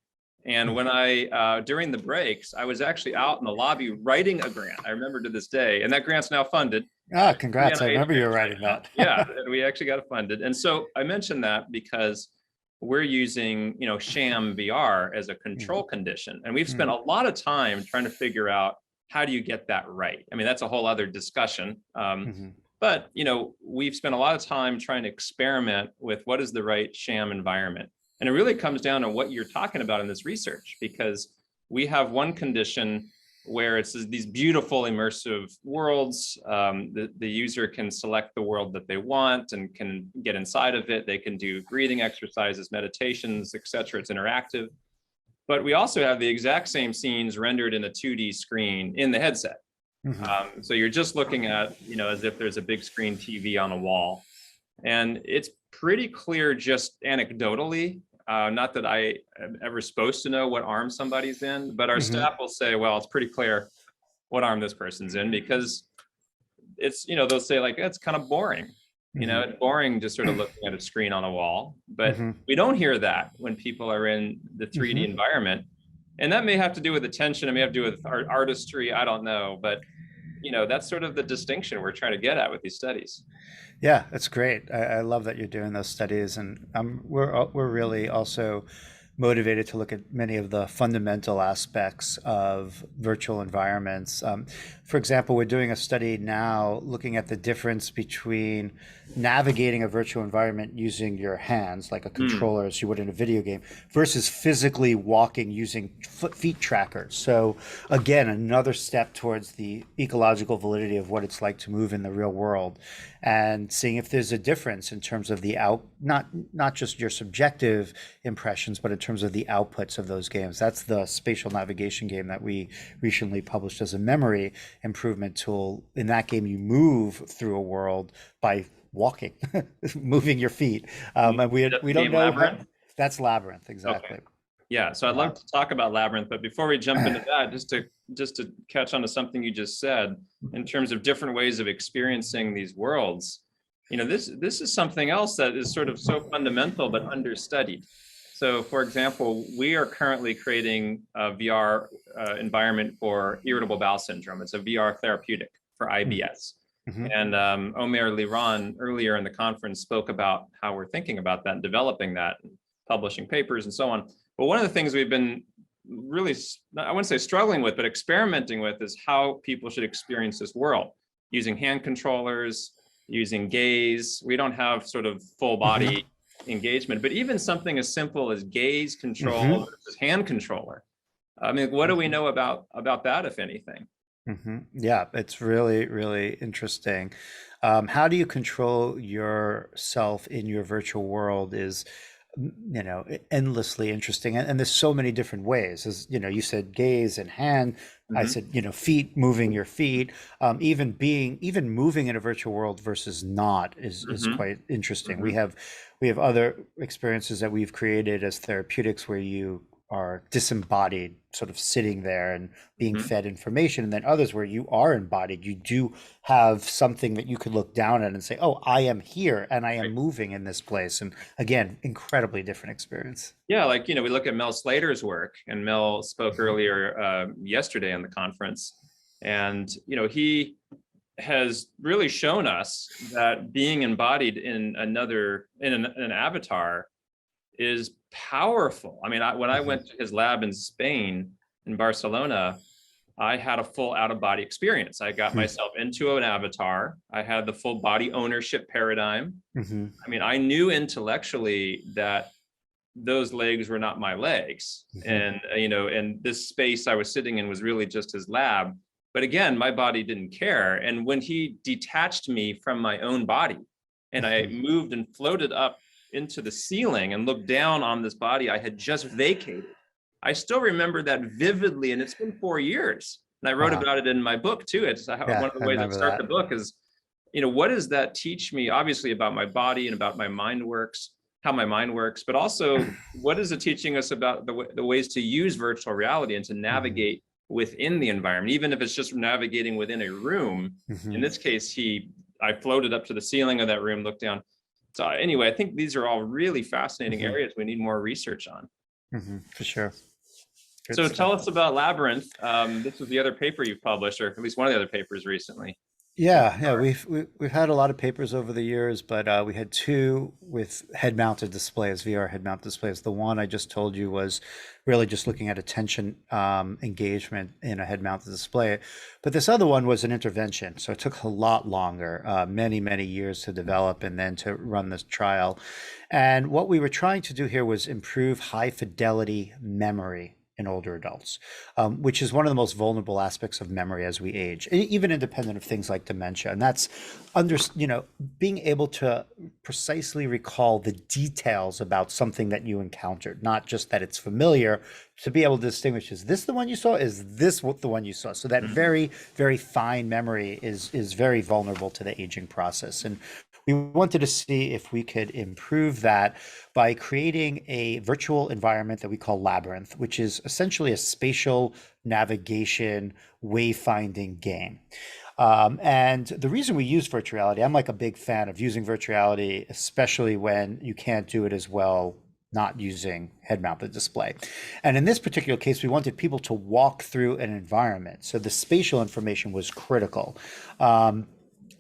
and when I during the breaks, I was actually out in the lobby writing a grant. I remember to this day, and that grant's now funded. Ah, congrats! I NIH remember you were grants writing right now. that. Yeah, and we actually got it funded. And so I mentioned that because we're using, sham VR as a control condition. And we've spent a lot of time trying to figure out how do you get that right? I mean, that's a whole other discussion. But, we've spent a lot of time trying to experiment with what is the right sham environment. And it really comes down to what you're talking about in this research, because we have one condition where it's these beautiful immersive worlds. The user can select the world that they want and can get inside of it. They can do breathing exercises, meditations, etc. It's interactive. But we also have the exact same scenes rendered in a 2D screen in the headset. So you're just looking at, as if there's a big screen TV on a wall. And it's pretty clear just anecdotally, not that I am ever supposed to know what arm somebody's in, but our staff will say, well, it's pretty clear what arm this person's in, because it's, they'll say like, it's kind of boring. It's boring just sort of looking at a screen on a wall, but we don't hear that when people are in the 3D environment. And that may have to do with attention. It may have to do with artistry. I don't know, but that's sort of the distinction we're trying to get at with these studies. Yeah, that's great. I love that you're doing those studies, and we're really also motivated to look at many of the fundamental aspects of virtual environments. For example, we're doing a study now looking at the difference between navigating a virtual environment using your hands, like a controller as you would in a video game, versus physically walking using feet trackers. So again, another step towards the ecological validity of what it's like to move in the real world, and seeing if there's a difference in terms of the not just your subjective impressions, but in terms of the outputs of those games. That's the spatial navigation game that we recently published as a memory improvement tool. In that game, you move through a world by walking, moving your feet. And we don't know. Labyrinth? That's Labyrinth, exactly. Okay. Yeah, so I'd love to talk about Labyrinth, but before we jump into that, just to catch on to something you just said in terms of different ways of experiencing these worlds. This is something else that is sort of so fundamental but understudied. So, for example, we are currently creating a VR environment for irritable bowel syndrome. It's a VR therapeutic for IBS. And Omer Liron earlier in the conference spoke about how we're thinking about that and developing that and publishing papers and so on. But one of the things we've been really, I wouldn't say struggling with, but experimenting with is how people should experience this world using hand controllers, using gaze. We don't have sort of full body engagement, but even something as simple as gaze control versus hand controller. I mean, what do we know about that, if anything? Yeah, it's really, really interesting. How do you control yourself in your virtual world is, endlessly interesting. And there's so many different ways. As you said, gaze and hand. I said, feet, moving your feet. Even moving in a virtual world versus not is quite interesting. We have other experiences that we've created as therapeutics where you are disembodied, sort of sitting there and being fed information, and then others where you are embodied. You do have something that you could look down at and say, oh, I am here and I am moving in this place. And again, incredibly different experience. Yeah, like, we look at Mel Slater's work, and Mel spoke earlier yesterday on the conference. And, he has really shown us that being embodied in an avatar is powerful. I mean, when I went to his lab in Spain, in Barcelona, I had a full out-of-body experience. I got myself into an avatar. I had the full body ownership paradigm. I mean, I knew intellectually that those legs were not my legs. And, and this space I was sitting in was really just his lab. But again, my body didn't care. And when he detached me from my own body and I moved and floated up into the ceiling and looked down on this body I had just vacated, I still remember that vividly, and it's been 4 years. And I wrote about it in my book too. It's one of the ways I start the book is what does that teach me, obviously about my body and about my mind works, how my mind works, but also what is it teaching us about the ways to use virtual reality and to navigate within the environment, even if it's just navigating within a room. In this case, I floated up to the ceiling of that room, looked down. So anyway, I think these are all really fascinating areas we need more research on. For sure. Good So stuff. tell us about Labyrinth. This was the other paper you've published, or at least one of the other papers recently. Yeah, we've had a lot of papers over the years, but we had two with head-mounted displays, VR head-mounted displays. The one I just told you was really just looking at attention engagement in a head-mounted display, but this other one was an intervention, so it took a lot longer, many years to develop and then to run this trial. And what we were trying to do here was improve high-fidelity memory in older adults, which is one of the most vulnerable aspects of memory as we age, even independent of things like dementia. And that's being able to precisely recall the details about something that you encountered, not just that it's familiar, to be able to distinguish, is this the one you saw? Is this what the one you saw? So that very, very fine memory is very vulnerable to the aging process. And we wanted to see if we could improve that by creating a virtual environment that we call Labyrinth, which is essentially a spatial navigation wayfinding game. And the reason we use virtual reality, I'm like a big fan of using virtual reality, especially when you can't do it as well not using head-mounted display. And in this particular case, we wanted people to walk through an environment. So the spatial information was critical.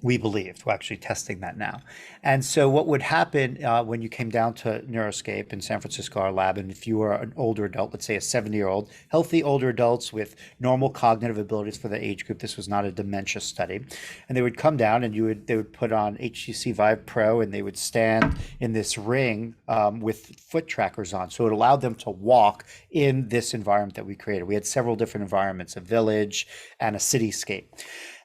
We believed. We're actually testing that now. And so what would happen when you came down to Neuroscape in San Francisco, our lab, and if you were an older adult, let's say a 70-year-old, healthy older adults with normal cognitive abilities for the age group, this was not a dementia study, and they would come down and they would put on HTC Vive Pro and they would stand in this ring with foot trackers on. So it allowed them to walk in this environment that we created. We had several different environments, a village and a cityscape.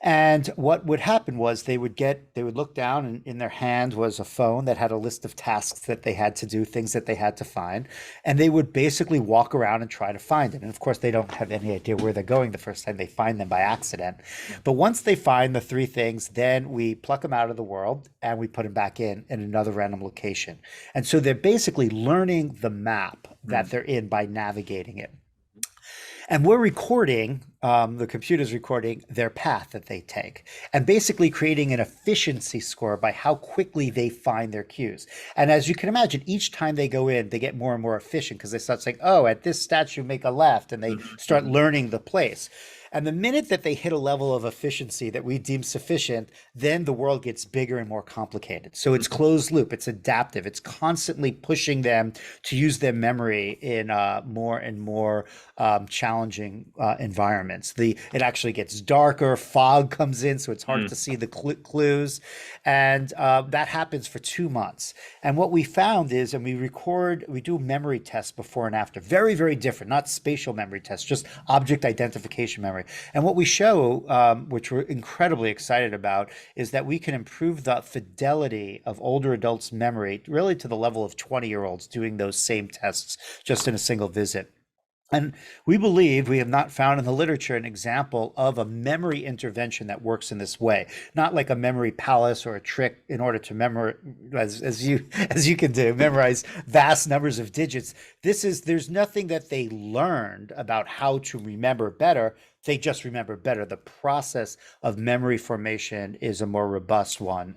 And what would happen was they would look down, and in their hand was a phone that had a list of tasks that they had to do, things that they had to find. And they would basically walk around and try to find it. And of course, they don't have any idea where they're going the first time. They find them by accident. But once they find the three things, then we pluck them out of the world and we put them back in another random location. And so they're basically learning the map that they're in by navigating it. And we're recording, the computer's recording their path that they take, and basically creating an efficiency score by how quickly they find their cues. And as you can imagine, each time they go in, they get more and more efficient because they start saying, oh, at this statue, make a left, and they start learning the place. And the minute that they hit a level of efficiency that we deem sufficient, then the world gets bigger and more complicated. So it's closed loop, it's adaptive, it's constantly pushing them to use their memory in more and more challenging environments. It actually gets darker, fog comes in, so it's harder to see the clues. And that happens for 2 months. And what we found is, and we do memory tests before and after, very, very different, not spatial memory tests, just object identification memory. And what we show, which we're incredibly excited about, is that we can improve the fidelity of older adults' memory really to the level of 20-year-olds doing those same tests just in a single visit. And we believe we have not found in the literature an example of a memory intervention that works in this way, not like a memory palace or a trick in order to memorize, as you can do, memorize vast numbers of digits. There's nothing that they learned about how to remember better. They just remember better. The process of memory formation is a more robust one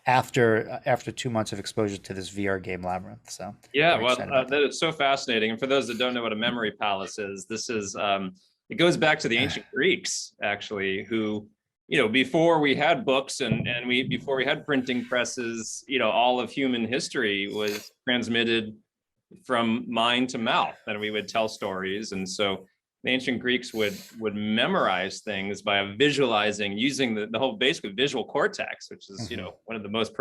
after 2 months of exposure to this VR game Labyrinth. So yeah, well, that is so fascinating. And for those that don't know what a memory palace is, this is it goes back to the ancient Greeks, actually, who, before we had books and before we had printing presses, all of human history was transmitted from mind to mouth, and we would tell stories. And so the ancient Greeks would memorize things by visualizing, using the whole basically visual cortex, which is one of the most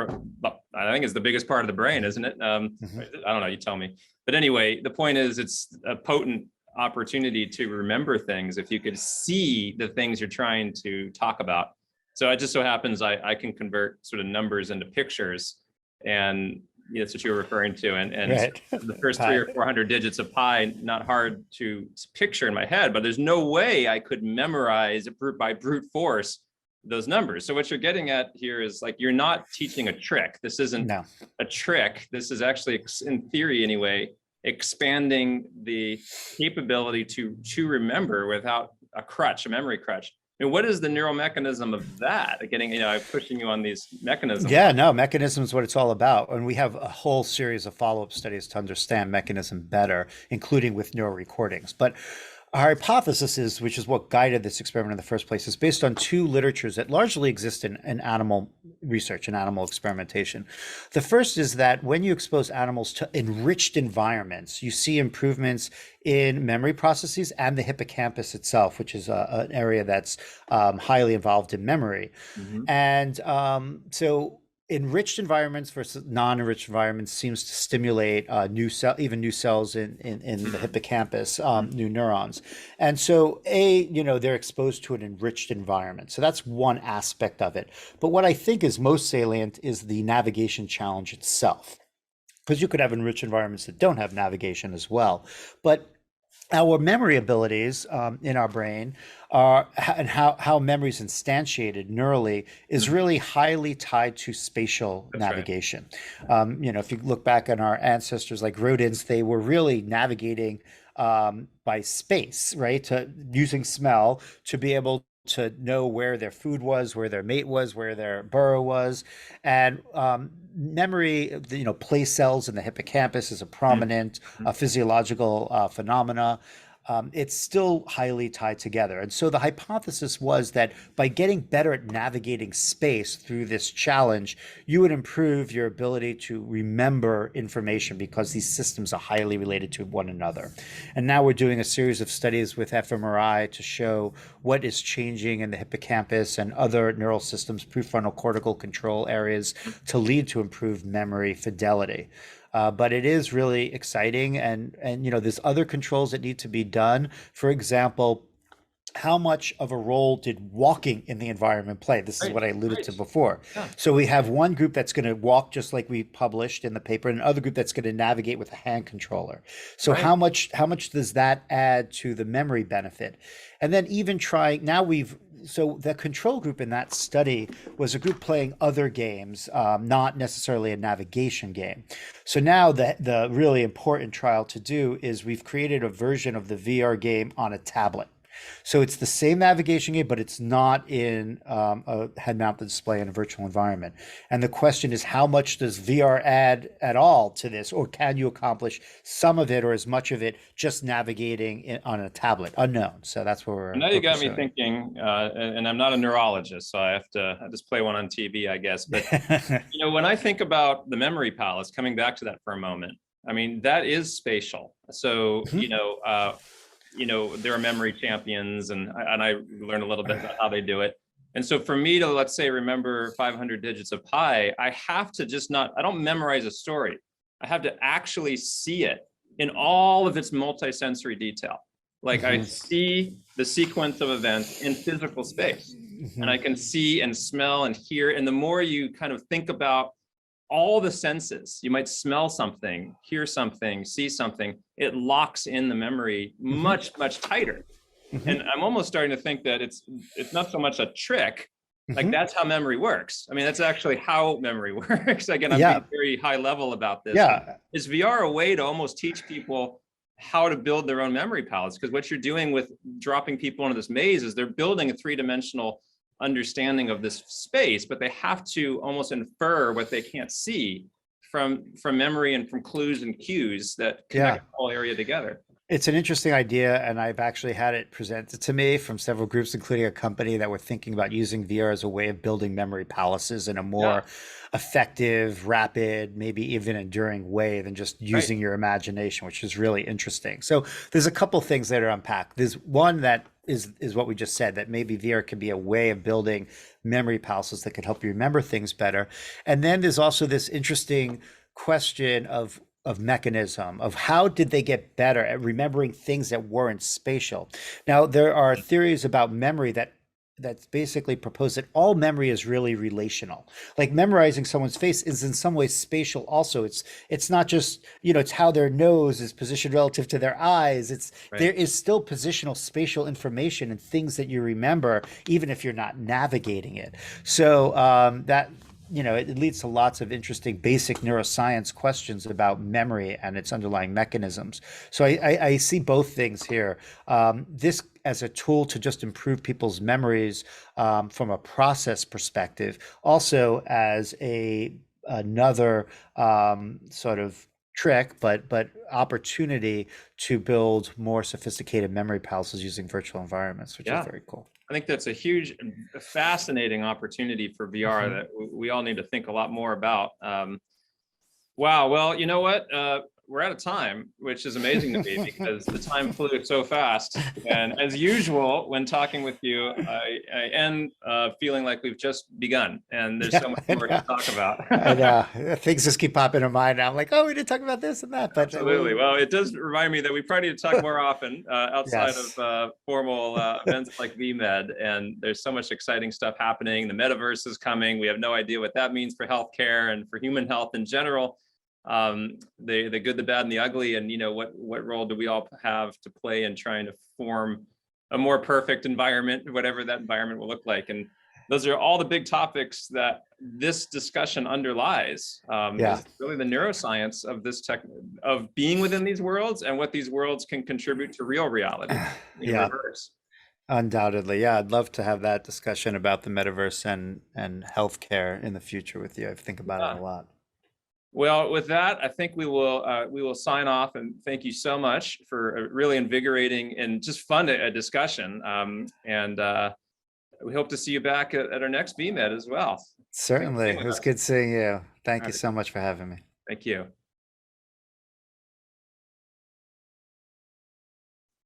I think is the biggest part of the brain, isn't it? I don't know, you tell me. But anyway, the point is, it's a potent opportunity to remember things if you could see the things you're trying to talk about. So it just so happens I can convert sort of numbers into pictures, and that's what you were referring to. And right. The first 300 or 400 digits of pi, not hard to picture in my head, but there's no way I could memorize by brute force those numbers. So what you're getting at here is like, you're not teaching a trick. This isn't No. a trick. This is actually, in theory anyway, expanding the capability to remember without a crutch, a memory crutch. And what is the neural mechanism of that? Getting, pushing you on these mechanisms. Yeah, no, mechanism is what it's all about. And we have a whole series of follow-up studies to understand mechanism better, including with neural recordings. But our hypothesis is, which is what guided this experiment in the first place, is based on two literatures that largely exist in animal research and animal experimentation. The first is that when you expose animals to enriched environments, you see improvements in memory processes and the hippocampus itself, which is an area that's highly involved in memory. Mhm. And so enriched environments versus non-enriched environments seems to stimulate new cells in the hippocampus, new neurons. And so they're exposed to an enriched environment. So that's one aspect of it. But what I think is most salient is the navigation challenge itself, because you could have enriched environments that don't have navigation as well. But our memory abilities in our brain and how memory is instantiated neurally is really highly tied to spatial navigation. Right. If you look back on our ancestors like rodents, they were really navigating by space, right? Using smell to be able to know where their food was, where their mate was, where their burrow was. And memory, place cells in the hippocampus is a prominent physiological phenomena. It's still highly tied together. And so the hypothesis was that by getting better at navigating space through this challenge, you would improve your ability to remember information because these systems are highly related to one another. And now we're doing a series of studies with fMRI to show what is changing in the hippocampus and other neural systems, prefrontal cortical control areas, to lead to improved memory fidelity. But it is really exciting, and there's other controls that need to be done. For example, how much of a role did walking in the environment play? This is what I alluded to before. Yeah. So we have one group that's going to walk just like we published in the paper, and another group that's going to navigate with a hand controller. So how much does that add to the memory benefit? And then even so the control group in that study was a group playing other games, not necessarily a navigation game. So now the really important trial to do is we've created a version of the VR game on a tablet. So it's the same navigation game, but it's not in a head-mounted display in a virtual environment. And the question is, how much does VR add at all to this? Or can you accomplish some of it or as much of it just navigating on a tablet? Unknown. So that's where we're. Now you got me thinking, and I'm not a neurologist, so I just play one on TV, I guess. But when I think about the memory palace, coming back to that for a moment, I mean, that is spatial. So, there are memory champions, and I learned a little bit about how they do it. And so for me to, let's say, remember 500 digits of pi, I have to I don't memorize a story. I have to actually see it in all of its multisensory detail. Like I see the sequence of events in physical space, and I can see and smell and hear. And the more you kind of think about all the senses, you might smell something, hear something, see something, it locks in the memory much, much tighter. And I'm almost starting to think that it's not so much a trick, like that's how memory works. I mean, that's actually how memory works. Again, I'm being very high level about this. Yeah. Is VR a way to almost teach people how to build their own memory palettes? Because what you're doing with dropping people into this maze is they're building a three-dimensional understanding of this space, but they have to almost infer what they can't see from memory and from clues and cues that connect the whole area together. It's an interesting idea, and I've actually had it presented to me from several groups, including a company that were thinking about using VR as a way of building memory palaces in a more effective, rapid, maybe even enduring way than just using your imagination, which is really interesting. So there's a couple things that are unpacked. There's one that is what we just said, that maybe VR can be a way of building memory palaces that could help you remember things better. And then there's also this interesting question of mechanism, of how did they get better at remembering things that weren't spatial. Now, there are theories about memory that that's basically proposed that all memory is really relational. Like memorizing someone's face is in some ways spatial also. It's not just, it's how their nose is positioned relative to their eyes. There Right. is still positional spatial information and things that you remember, even if you're not navigating it. So that it leads to lots of interesting basic neuroscience questions about memory and its underlying mechanisms. So I see both things here. This as a tool to just improve people's memories from a process perspective, also as another sort of trick, but opportunity to build more sophisticated memory palaces using virtual environments, which Yeah. is very cool. I think that's a huge, fascinating opportunity for VR that we all need to think a lot more about. Wow. Well, you know what? We're out of time, which is amazing to me because the time flew so fast. And as usual, when talking with you, I end feeling like we've just begun and there's so much more to talk about. I know. Things just keep popping in mind. I'm like, oh, we didn't talk about this and that. But Absolutely. Well, it does remind me that we probably need to talk more often outside Yes. of formal events like VMed. And there's so much exciting stuff happening. The metaverse is coming. We have no idea what that means for healthcare and for human health in general. The good, the bad, and the ugly, and what role do we all have to play in trying to form a more perfect environment, whatever that environment will look like. And those are all the big topics that this discussion underlies. Yeah. Is really the neuroscience of this of being within these worlds and what these worlds can contribute to real reality in Yeah. reverse. Undoubtedly. Yeah, I'd love to have that discussion about the metaverse and healthcare in the future with you. I think about it a lot. Well, with that, I think we will sign off, and thank you so much for a really invigorating and just fun discussion. And we hope to see you back at our next VMed as well. Certainly. It was good seeing you. Thank you right. so much for having me. Thank you.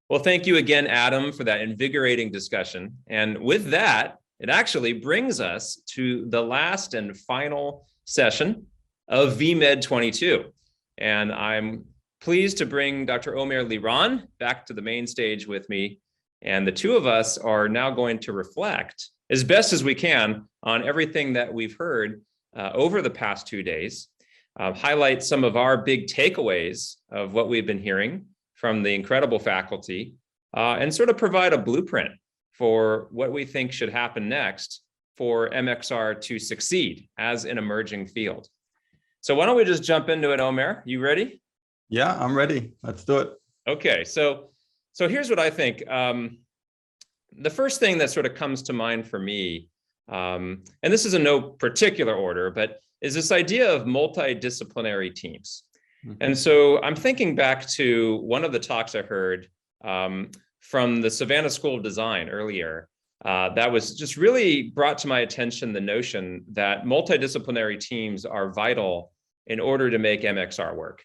Well, thank you again, Adam, for that invigorating discussion. And with that, it actually brings us to the last and final session of VMed 22. And I'm pleased to bring Dr. Omer Liron back to the main stage with me. And the two of us are now going to reflect as best as we can on everything that we've heard over the past 2 days, highlight some of our big takeaways of what we've been hearing from the incredible faculty, and sort of provide a blueprint for what we think should happen next for MXR to succeed as an emerging field. So why don't we just jump into it, Omer? You ready? Yeah, I'm ready. Let's do it. Okay, so here's what I think. The first thing that sort of comes to mind for me, and this is in no particular order, but is this idea of multidisciplinary teams. And so I'm thinking back to one of the talks I heard from the Savannah School of Design earlier. That was just really brought to my attention the notion that multidisciplinary teams are vital in order to make MXR work.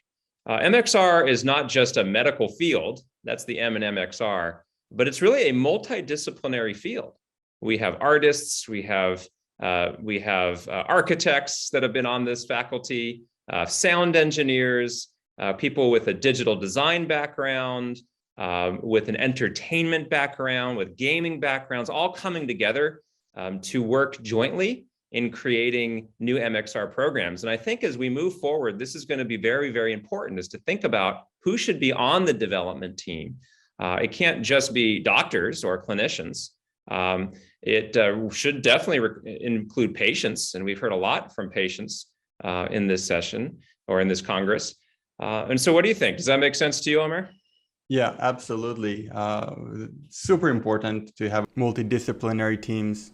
MXR is not just a medical field, that's the M in MXR, but it's really a multidisciplinary field. We have artists, we have architects that have been on this faculty, sound engineers, people with a digital design background, with an entertainment background, with gaming backgrounds, all coming together to work jointly in creating new MXR programs. And I think as we move forward, this is going to be very, very important, is to think about who should be on the development team. It can't just be doctors or clinicians. It should definitely include patients, and we've heard a lot from patients in this session or in this Congress. And so what do you think? Does that make sense to you, Omer? Yeah, absolutely. Super important to have multidisciplinary teams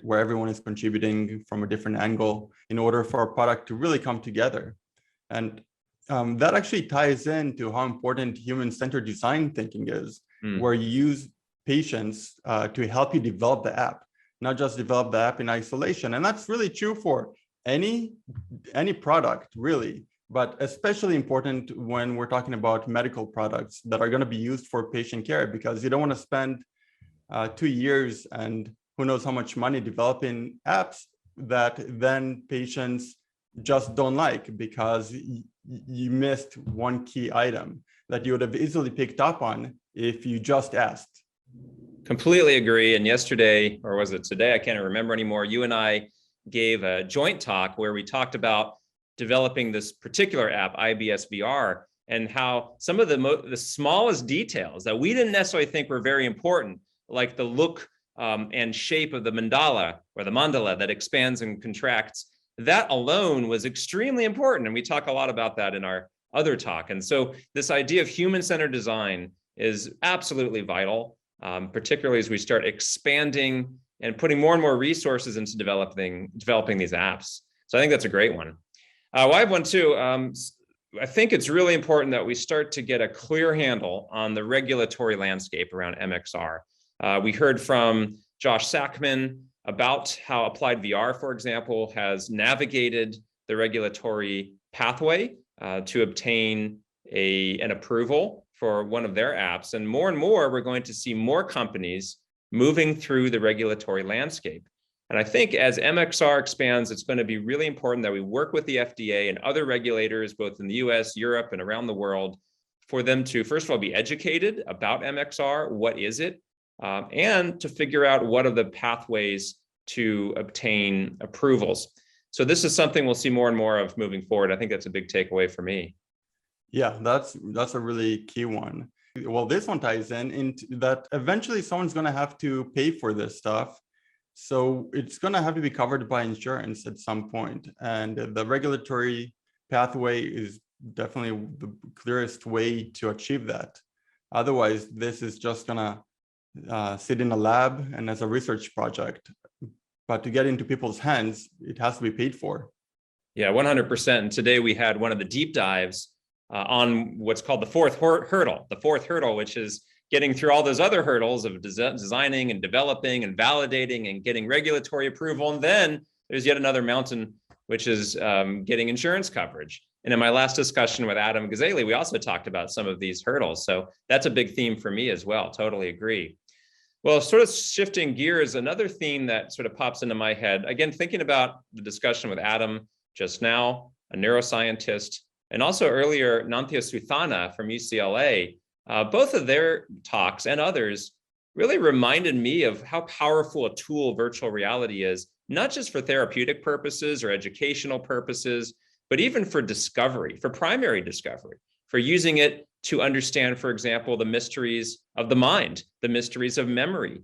where everyone is contributing from a different angle in order for our product to really come together. And that actually ties into how important human-centered design thinking is, where you use patients to help you develop the app, not just develop the app in isolation. And that's really true for any product, really, but especially important when we're talking about medical products that are going to be used for patient care, because you don't want to spend 2 years and who knows how much money developing apps that then patients just don't like because you missed one key item that you would have easily picked up on if you just asked. Completely agree. And yesterday, or was it today? I can't remember anymore. You and I gave a joint talk where we talked about developing this particular app, IBS VR, and how some of the smallest details that we didn't necessarily think were very important, like the look and shape of the mandala or the mandala that expands and contracts, that alone was extremely important. And we talk a lot about that in our other talk. And so this idea of human-centered design is absolutely vital, particularly as we start expanding and putting more and more resources into developing these apps. So I think that's a great one. Well, I have one too. I think it's really important that we start to get a clear handle on the regulatory landscape around MXR. We heard from Josh Sackman about how Applied VR, for example, has navigated the regulatory pathway to obtain an approval for one of their apps. And more, we're going to see more companies moving through the regulatory landscape. And I think as MXR expands, it's going to be really important that we work with the FDA and other regulators, both in the US, Europe, and around the world, for them to, first of all, be educated about MXR, what is it, and to figure out what are the pathways to obtain approvals. So this is something we'll see more and more of moving forward. I think that's a big takeaway for me. Yeah, that's a really key one. Well, this one ties into that eventually someone's going to have to pay for this stuff. So it's going to have to be covered by insurance at some point. And the regulatory pathway is definitely the clearest way to achieve that. Otherwise, this is just going to sit in a lab and as a research project. But to get into people's hands, it has to be paid for. Yeah, 100%. And today we had one of the deep dives on what's called the fourth hurdle, which is getting through all those other hurdles of designing and developing and validating and getting regulatory approval. And then there's yet another mountain, which is getting insurance coverage. And in my last discussion with Adam Gazzaley, we also talked about some of these hurdles. So that's a big theme for me as well. Totally agree. Well, sort of shifting gears, another theme that sort of pops into my head, again, thinking about the discussion with Adam just now, a neuroscientist, and also earlier, Nantya Suthana from UCLA, both of their talks and others really reminded me of how powerful a tool virtual reality is, not just for therapeutic purposes or educational purposes, but even for discovery, for primary discovery, for using it to understand, for example, the mysteries of the mind, the mysteries of memory,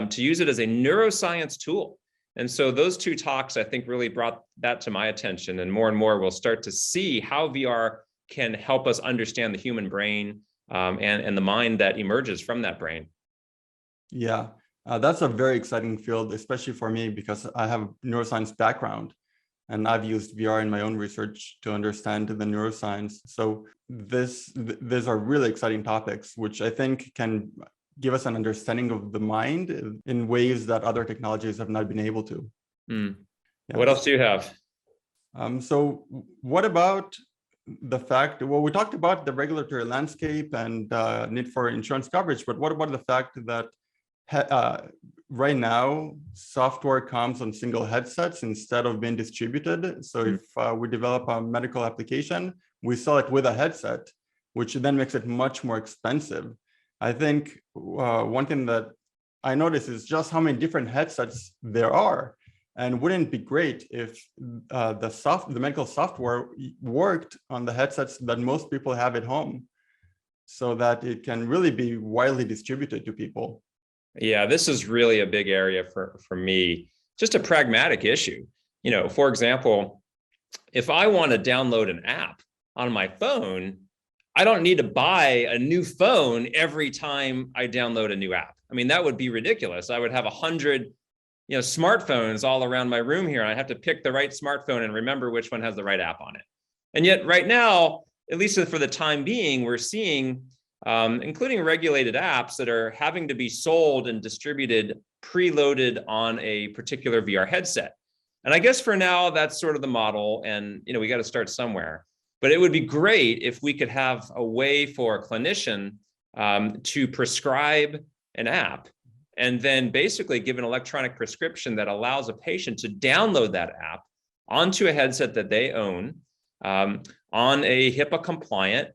to use it as a neuroscience tool. And so those two talks, I think, really brought that to my attention. And more we'll start to see how VR can help us understand the human brain and the mind that emerges from that brain. Yeah, that's a very exciting field, especially for me, because I have a neuroscience background and I've used VR in my own research to understand the neuroscience. So these are really exciting topics, which I think can give us an understanding of the mind in ways that other technologies have not been able to. Yeah. What else do you have? So what about the fact, well, we talked about the regulatory landscape and need for insurance coverage, but what about the fact that right now software comes on single headsets instead of being distributed? So if we develop a medical application, we sell it with a headset, which then makes it much more expensive. I think one thing that I noticed is just how many different headsets there are. And wouldn't it be great if the medical software worked on the headsets that most people have at home so that it can really be widely distributed to people? Yeah, this is really a big area for me, just a pragmatic issue. You know, for example, if I want to download an app on my phone, I don't need to buy a new phone every time I download a new app. I mean, that would be ridiculous. I would have 100 smartphones all around my room here. And I have to pick the right smartphone and remember which one has the right app on it. And yet right now, at least for the time being, we're seeing, including regulated apps that are having to be sold and distributed, preloaded on a particular VR headset. And I guess for now, that's sort of the model. And, we got to start somewhere. But it would be great if we could have a way for a clinician to prescribe an app and then basically give an electronic prescription that allows a patient to download that app onto a headset that they own on a HIPAA compliant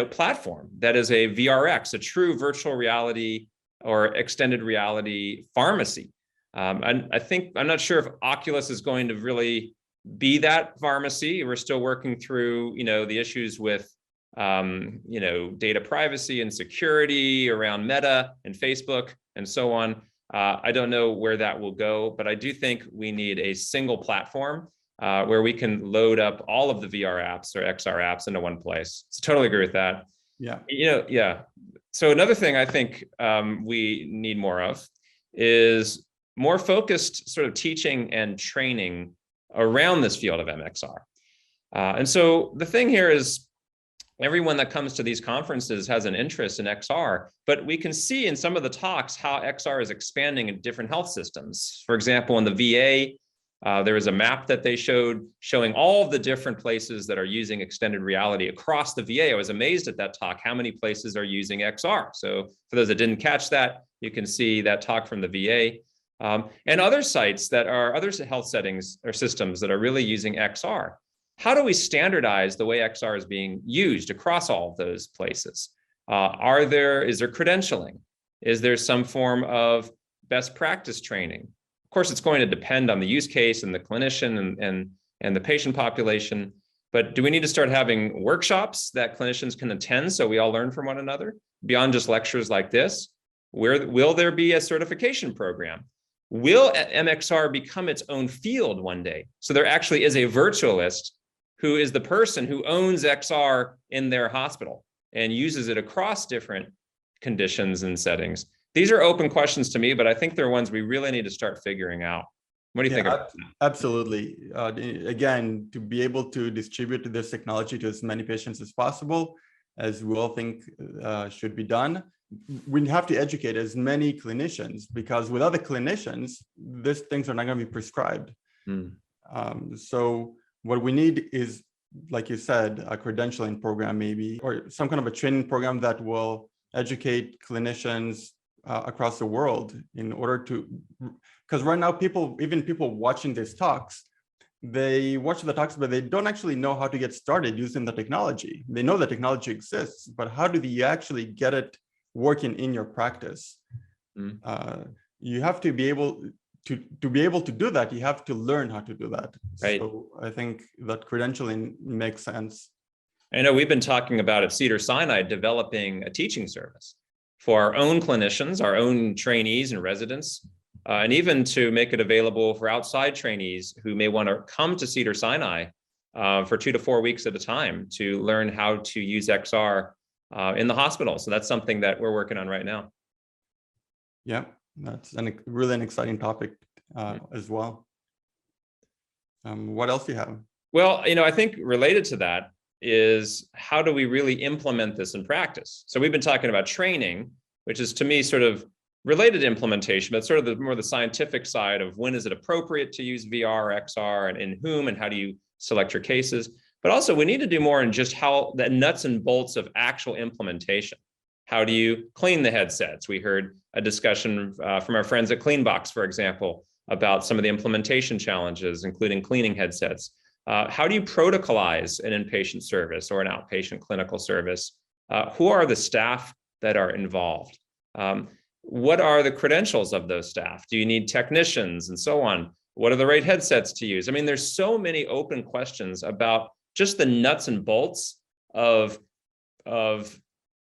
platform that is a VRX, a true virtual reality or extended reality pharmacy. And I think, I'm not sure if Oculus is going to really be that pharmacy. We're still working through, the issues with, data privacy and security around Meta and Facebook and so on. I don't know where that will go, but I do think we need a single platform where we can load up all of the VR apps or XR apps into one place. So totally agree with that. Yeah. Yeah. So another thing I think we need more of is more focused sort of teaching and training around this field of MXR. And so the thing here is, everyone that comes to these conferences has an interest in XR, but we can see in some of the talks how XR is expanding in different health systems. For example, in the VA, there was a map that they showed showing all of the different places that are using extended reality across the VA. I was amazed at that talk, how many places are using XR. So for those that didn't catch that, you can see that talk from the VA. And other sites that are, other health settings or systems that are really using XR. How do we standardize the way XR is being used across all of those places? Is there credentialing? Is there some form of best practice training? Of course, it's going to depend on the use case and the clinician and the patient population. But do we need to start having workshops that clinicians can attend so we all learn from one another beyond just lectures like this? Will there be a certification program? Will MXR become its own field one day? So there actually is a virtualist who is the person who owns XR in their hospital and uses it across different conditions and settings. These are open questions to me, but I think they're ones we really need to start figuring out. What do you think about that? Absolutely. Again, to be able to distribute this technology to as many patients as possible, as we all think should be done, we have to educate as many clinicians, because without the clinicians, these things are not going to be prescribed. So what we need is, like you said, a credentialing program maybe, or some kind of a training program that will educate clinicians across the world in order to, because right now even people watching these talks, they watch the talks, but they don't actually know how to get started using the technology. They know the technology exists, but how do you actually get it working in your practice? You have to be able to do that, you have to learn how to do that. Right. So I think that credentialing makes sense. I know we've been talking about at Cedars-Sinai developing a teaching service for our own clinicians, our own trainees and residents, and even to make it available for outside trainees who may want to come to Cedars-Sinai for 2 to 4 weeks at a time to learn how to use XR in the hospital. So that's something that we're working on right now. Yeah. That's really an exciting topic as well. What else do you have? Well, I think related to that is, how do we really implement this in practice? So we've been talking about training, which is to me sort of related to implementation, but sort of more the scientific side of when is it appropriate to use VR or XR and in whom, and how do you select your cases? But also we need to do more in just how the nuts and bolts of actual implementation. How do you clean the headsets? We heard a discussion from our friends at CleanBox, for example, about some of the implementation challenges, including cleaning headsets. How do you protocolize an inpatient service or an outpatient clinical service? Who are the staff that are involved? What are the credentials of those staff? Do you need technicians and so on? What are the right headsets to use? I mean, there's so many open questions about just the nuts and bolts of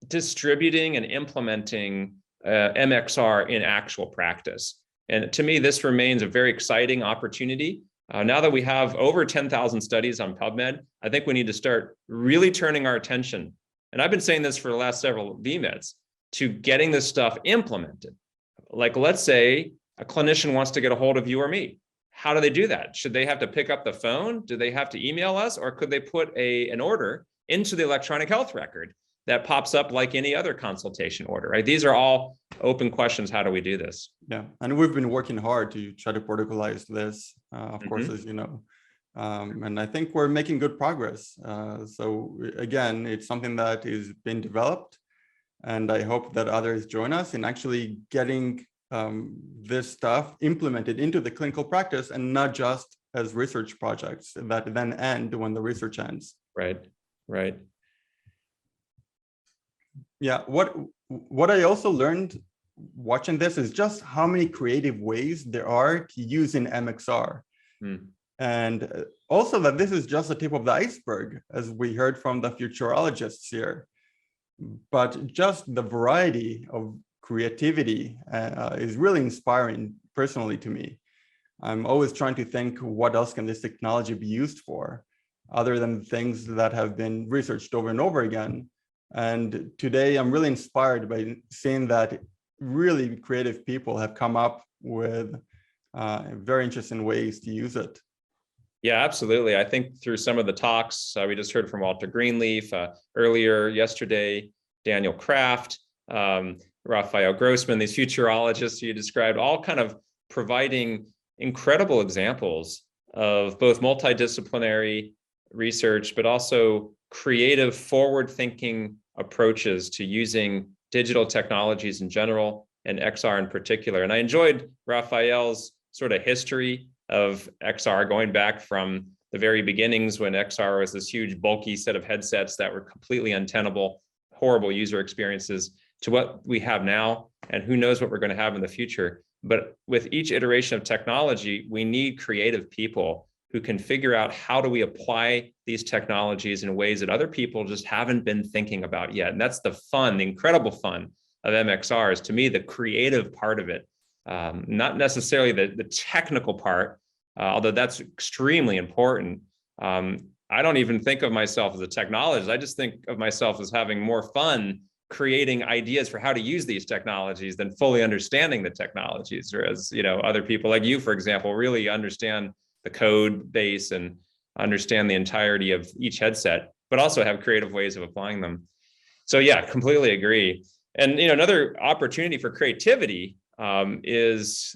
distributing and implementing MXR in actual practice. And to me, this remains a very exciting opportunity. Now that we have over 10,000 studies on PubMed, I think we need to start really turning our attention. And I've been saying this for the last several VMeds, to getting this stuff implemented. Like, let's say a clinician wants to get a hold of you or me. How do they do that? Should they have to pick up the phone? Do they have to email us? Or could they put an order into the electronic health record that pops up like any other consultation order, right? These are all open questions. How do we do this? Yeah, and we've been working hard to try to protocolize this, of course, as you know. And I think we're making good progress. So again, it's something that is being developed, and I hope that others join us in actually getting this stuff implemented into the clinical practice, and not just as research projects that then end when the research ends. Right, right. Yeah, what I also learned watching this is just how many creative ways there are to use in MXR. And also that this is just the tip of the iceberg, as we heard from the futurologists here. But just the variety of creativity is really inspiring personally to me. I'm always trying to think, what else can this technology be used for, other than things that have been researched over and over again. And today I'm really inspired by seeing that really creative people have come up with very interesting ways to use it. Yeah, absolutely. I think through some of the talks, we just heard from Walter Greenleaf earlier yesterday, Daniel Kraft, Raphael Grossman, these futurologists you described, all kind of providing incredible examples of both multidisciplinary research, but also creative, forward-thinking approaches to using digital technologies in general and XR in particular. And I enjoyed Raphael's sort of history of XR going back from the very beginnings when XR was this huge bulky set of headsets that were completely untenable, horrible user experiences, to what we have now, and who knows what we're going to have in the future. But with each iteration of technology, we need creative people who can figure out how do we apply these technologies in ways that other people just haven't been thinking about yet. And that's the fun, the incredible fun of MXR, is to me the creative part of it. Not necessarily the technical part, although that's extremely important. I don't even think of myself as a technologist. I just think of myself as having more fun creating ideas for how to use these technologies than fully understanding the technologies. Whereas, other people like you, for example, really understand the code base and understand the entirety of each headset, but also have creative ways of applying them. So yeah, completely agree. And another opportunity for creativity is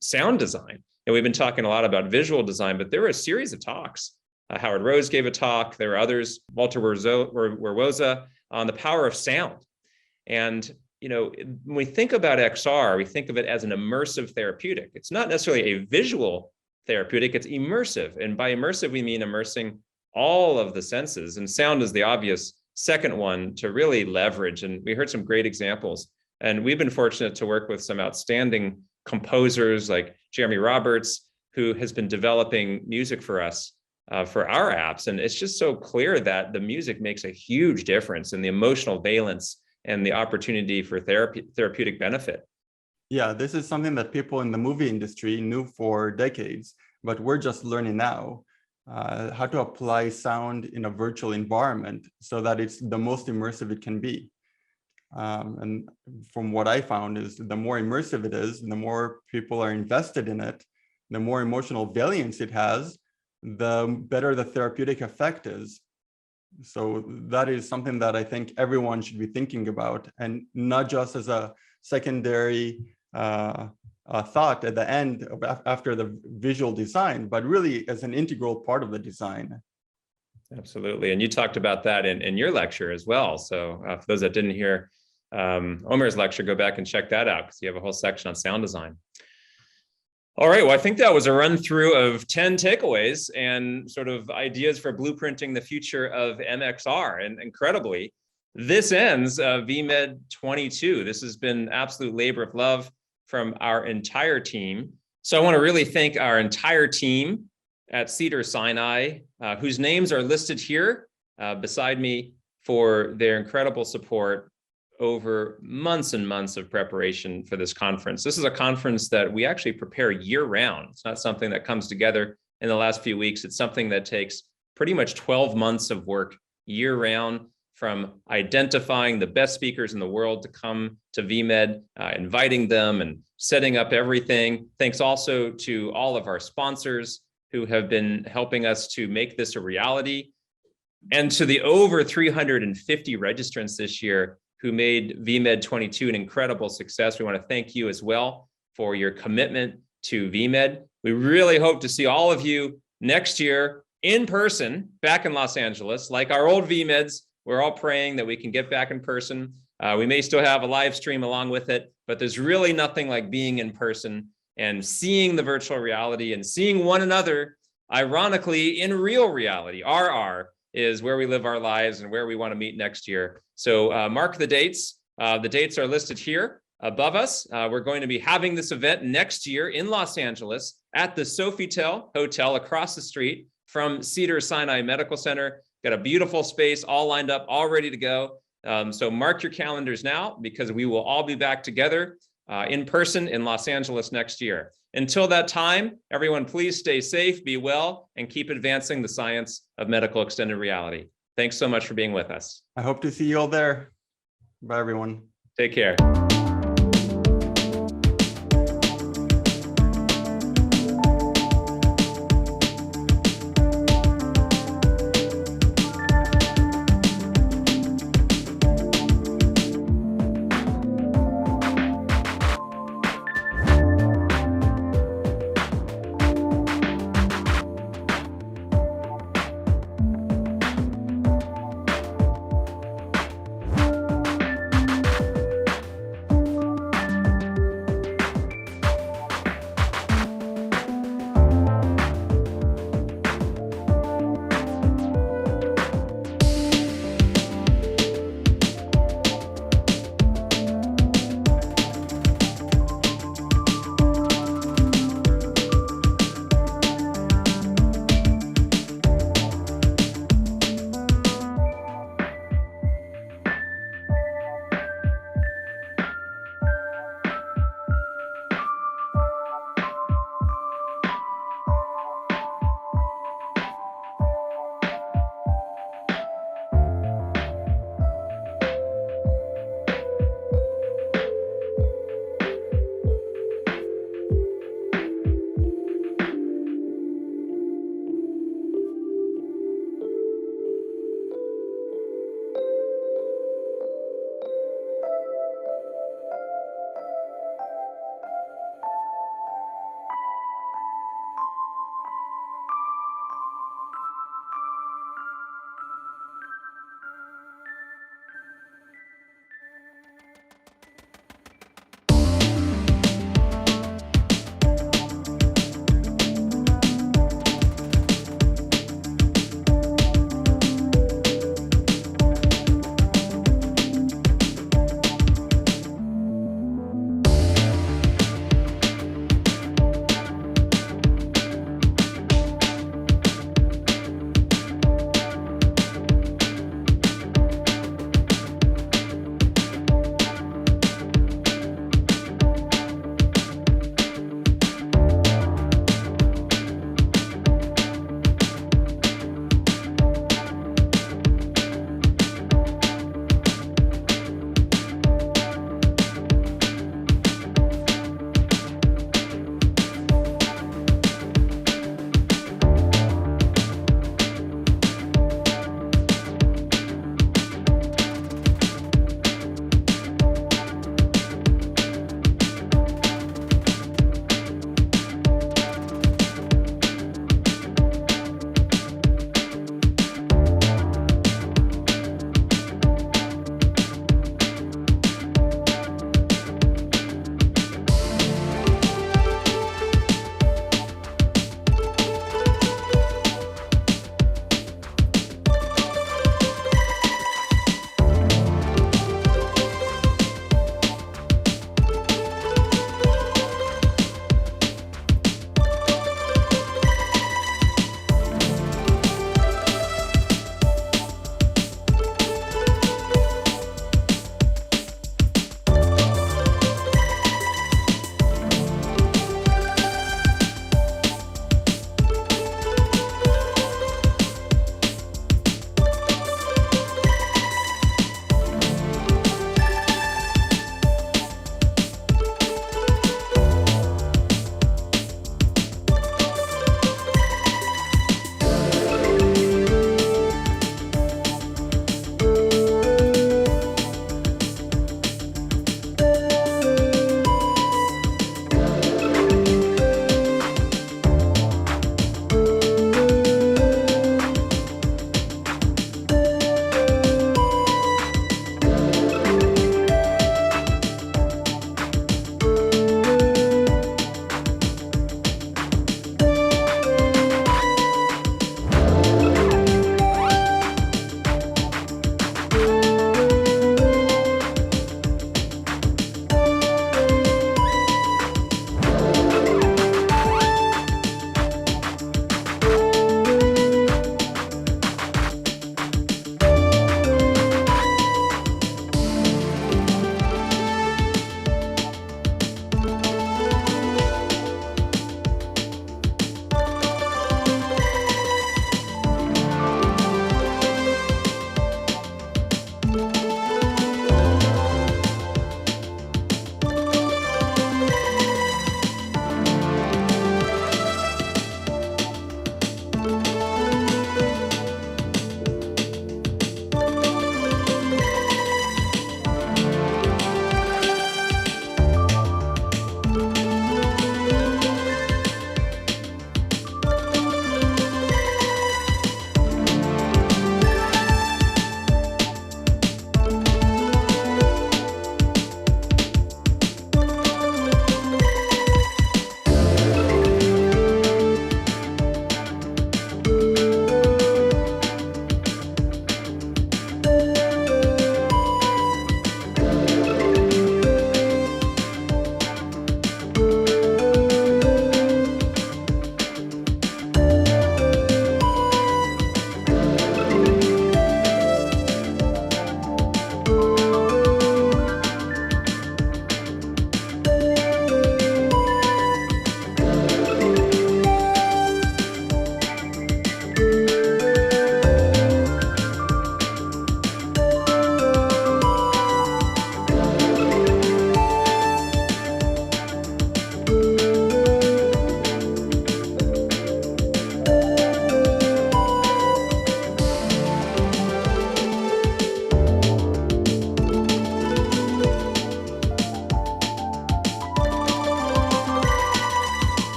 sound design. And we've been talking a lot about visual design, but there were a series of talks. Howard Rose gave a talk. There were others, Walter Werwoza, on the power of sound. And when we think about XR, we think of it as an immersive therapeutic. It's not necessarily a visual therapeutic, it's immersive. And by immersive, we mean immersing all of the senses. And sound is the obvious second one to really leverage. And we heard some great examples. And we've been fortunate to work with some outstanding composers like Jeremy Roberts, who has been developing music for us for our apps. And it's just so clear that the music makes a huge difference in the emotional valence and the opportunity for therapeutic benefit. Yeah, this is something that people in the movie industry knew for decades, but we're just learning now how to apply sound in a virtual environment so that it's the most immersive it can be. And from what I found is the more immersive it is, the more people are invested in it, the more emotional valence it has, the better the therapeutic effect is. So that is something that I think everyone should be thinking about, and not just as a secondary thought at the end of after the visual design, but really as an integral part of the design. Absolutely. And you talked about that in your lecture as well. So for those that didn't hear Omer's lecture, go back and check that out, because you have a whole section on sound design. All right, well, I think that was a run through of 10 takeaways and sort of ideas for blueprinting the future of MXR. And incredibly, this ends VMed 22. This has been absolute labor of love from our entire team. So I want to really thank our entire team at Cedars-Sinai, whose names are listed here beside me, for their incredible support over months and months of preparation for this conference. This is a conference that we actually prepare year-round. It's not something that comes together in the last few weeks. It's something that takes pretty much 12 months of work year-round, from identifying the best speakers in the world to come to VMed, inviting them and setting up everything. Thanks also to all of our sponsors who have been helping us to make this a reality, and to the over 350 registrants this year who made VMed 22 an incredible success. We want to thank you as well for your commitment to VMed. We really hope to see all of you next year in person back in Los Angeles, like our old VMeds. We're all praying that we can get back in person. We may still have a live stream along with it, but there's really nothing like being in person and seeing the virtual reality and seeing one another, ironically, in real reality. RR is where we live our lives and where we want to meet next year. So mark the dates. The dates are listed here. above us. We're going to be having this event next year in Los Angeles at the Sofitel Hotel across the street from Cedars-Sinai Medical Center. Got a beautiful space all lined up, all ready to go. So mark your calendars now, because we will all be back together in person in Los Angeles next year. Until that time, everyone, please stay safe, be well, and keep advancing the science of medical extended reality. Thanks so much for being with us. I hope to see you all there. Bye, everyone. Take care.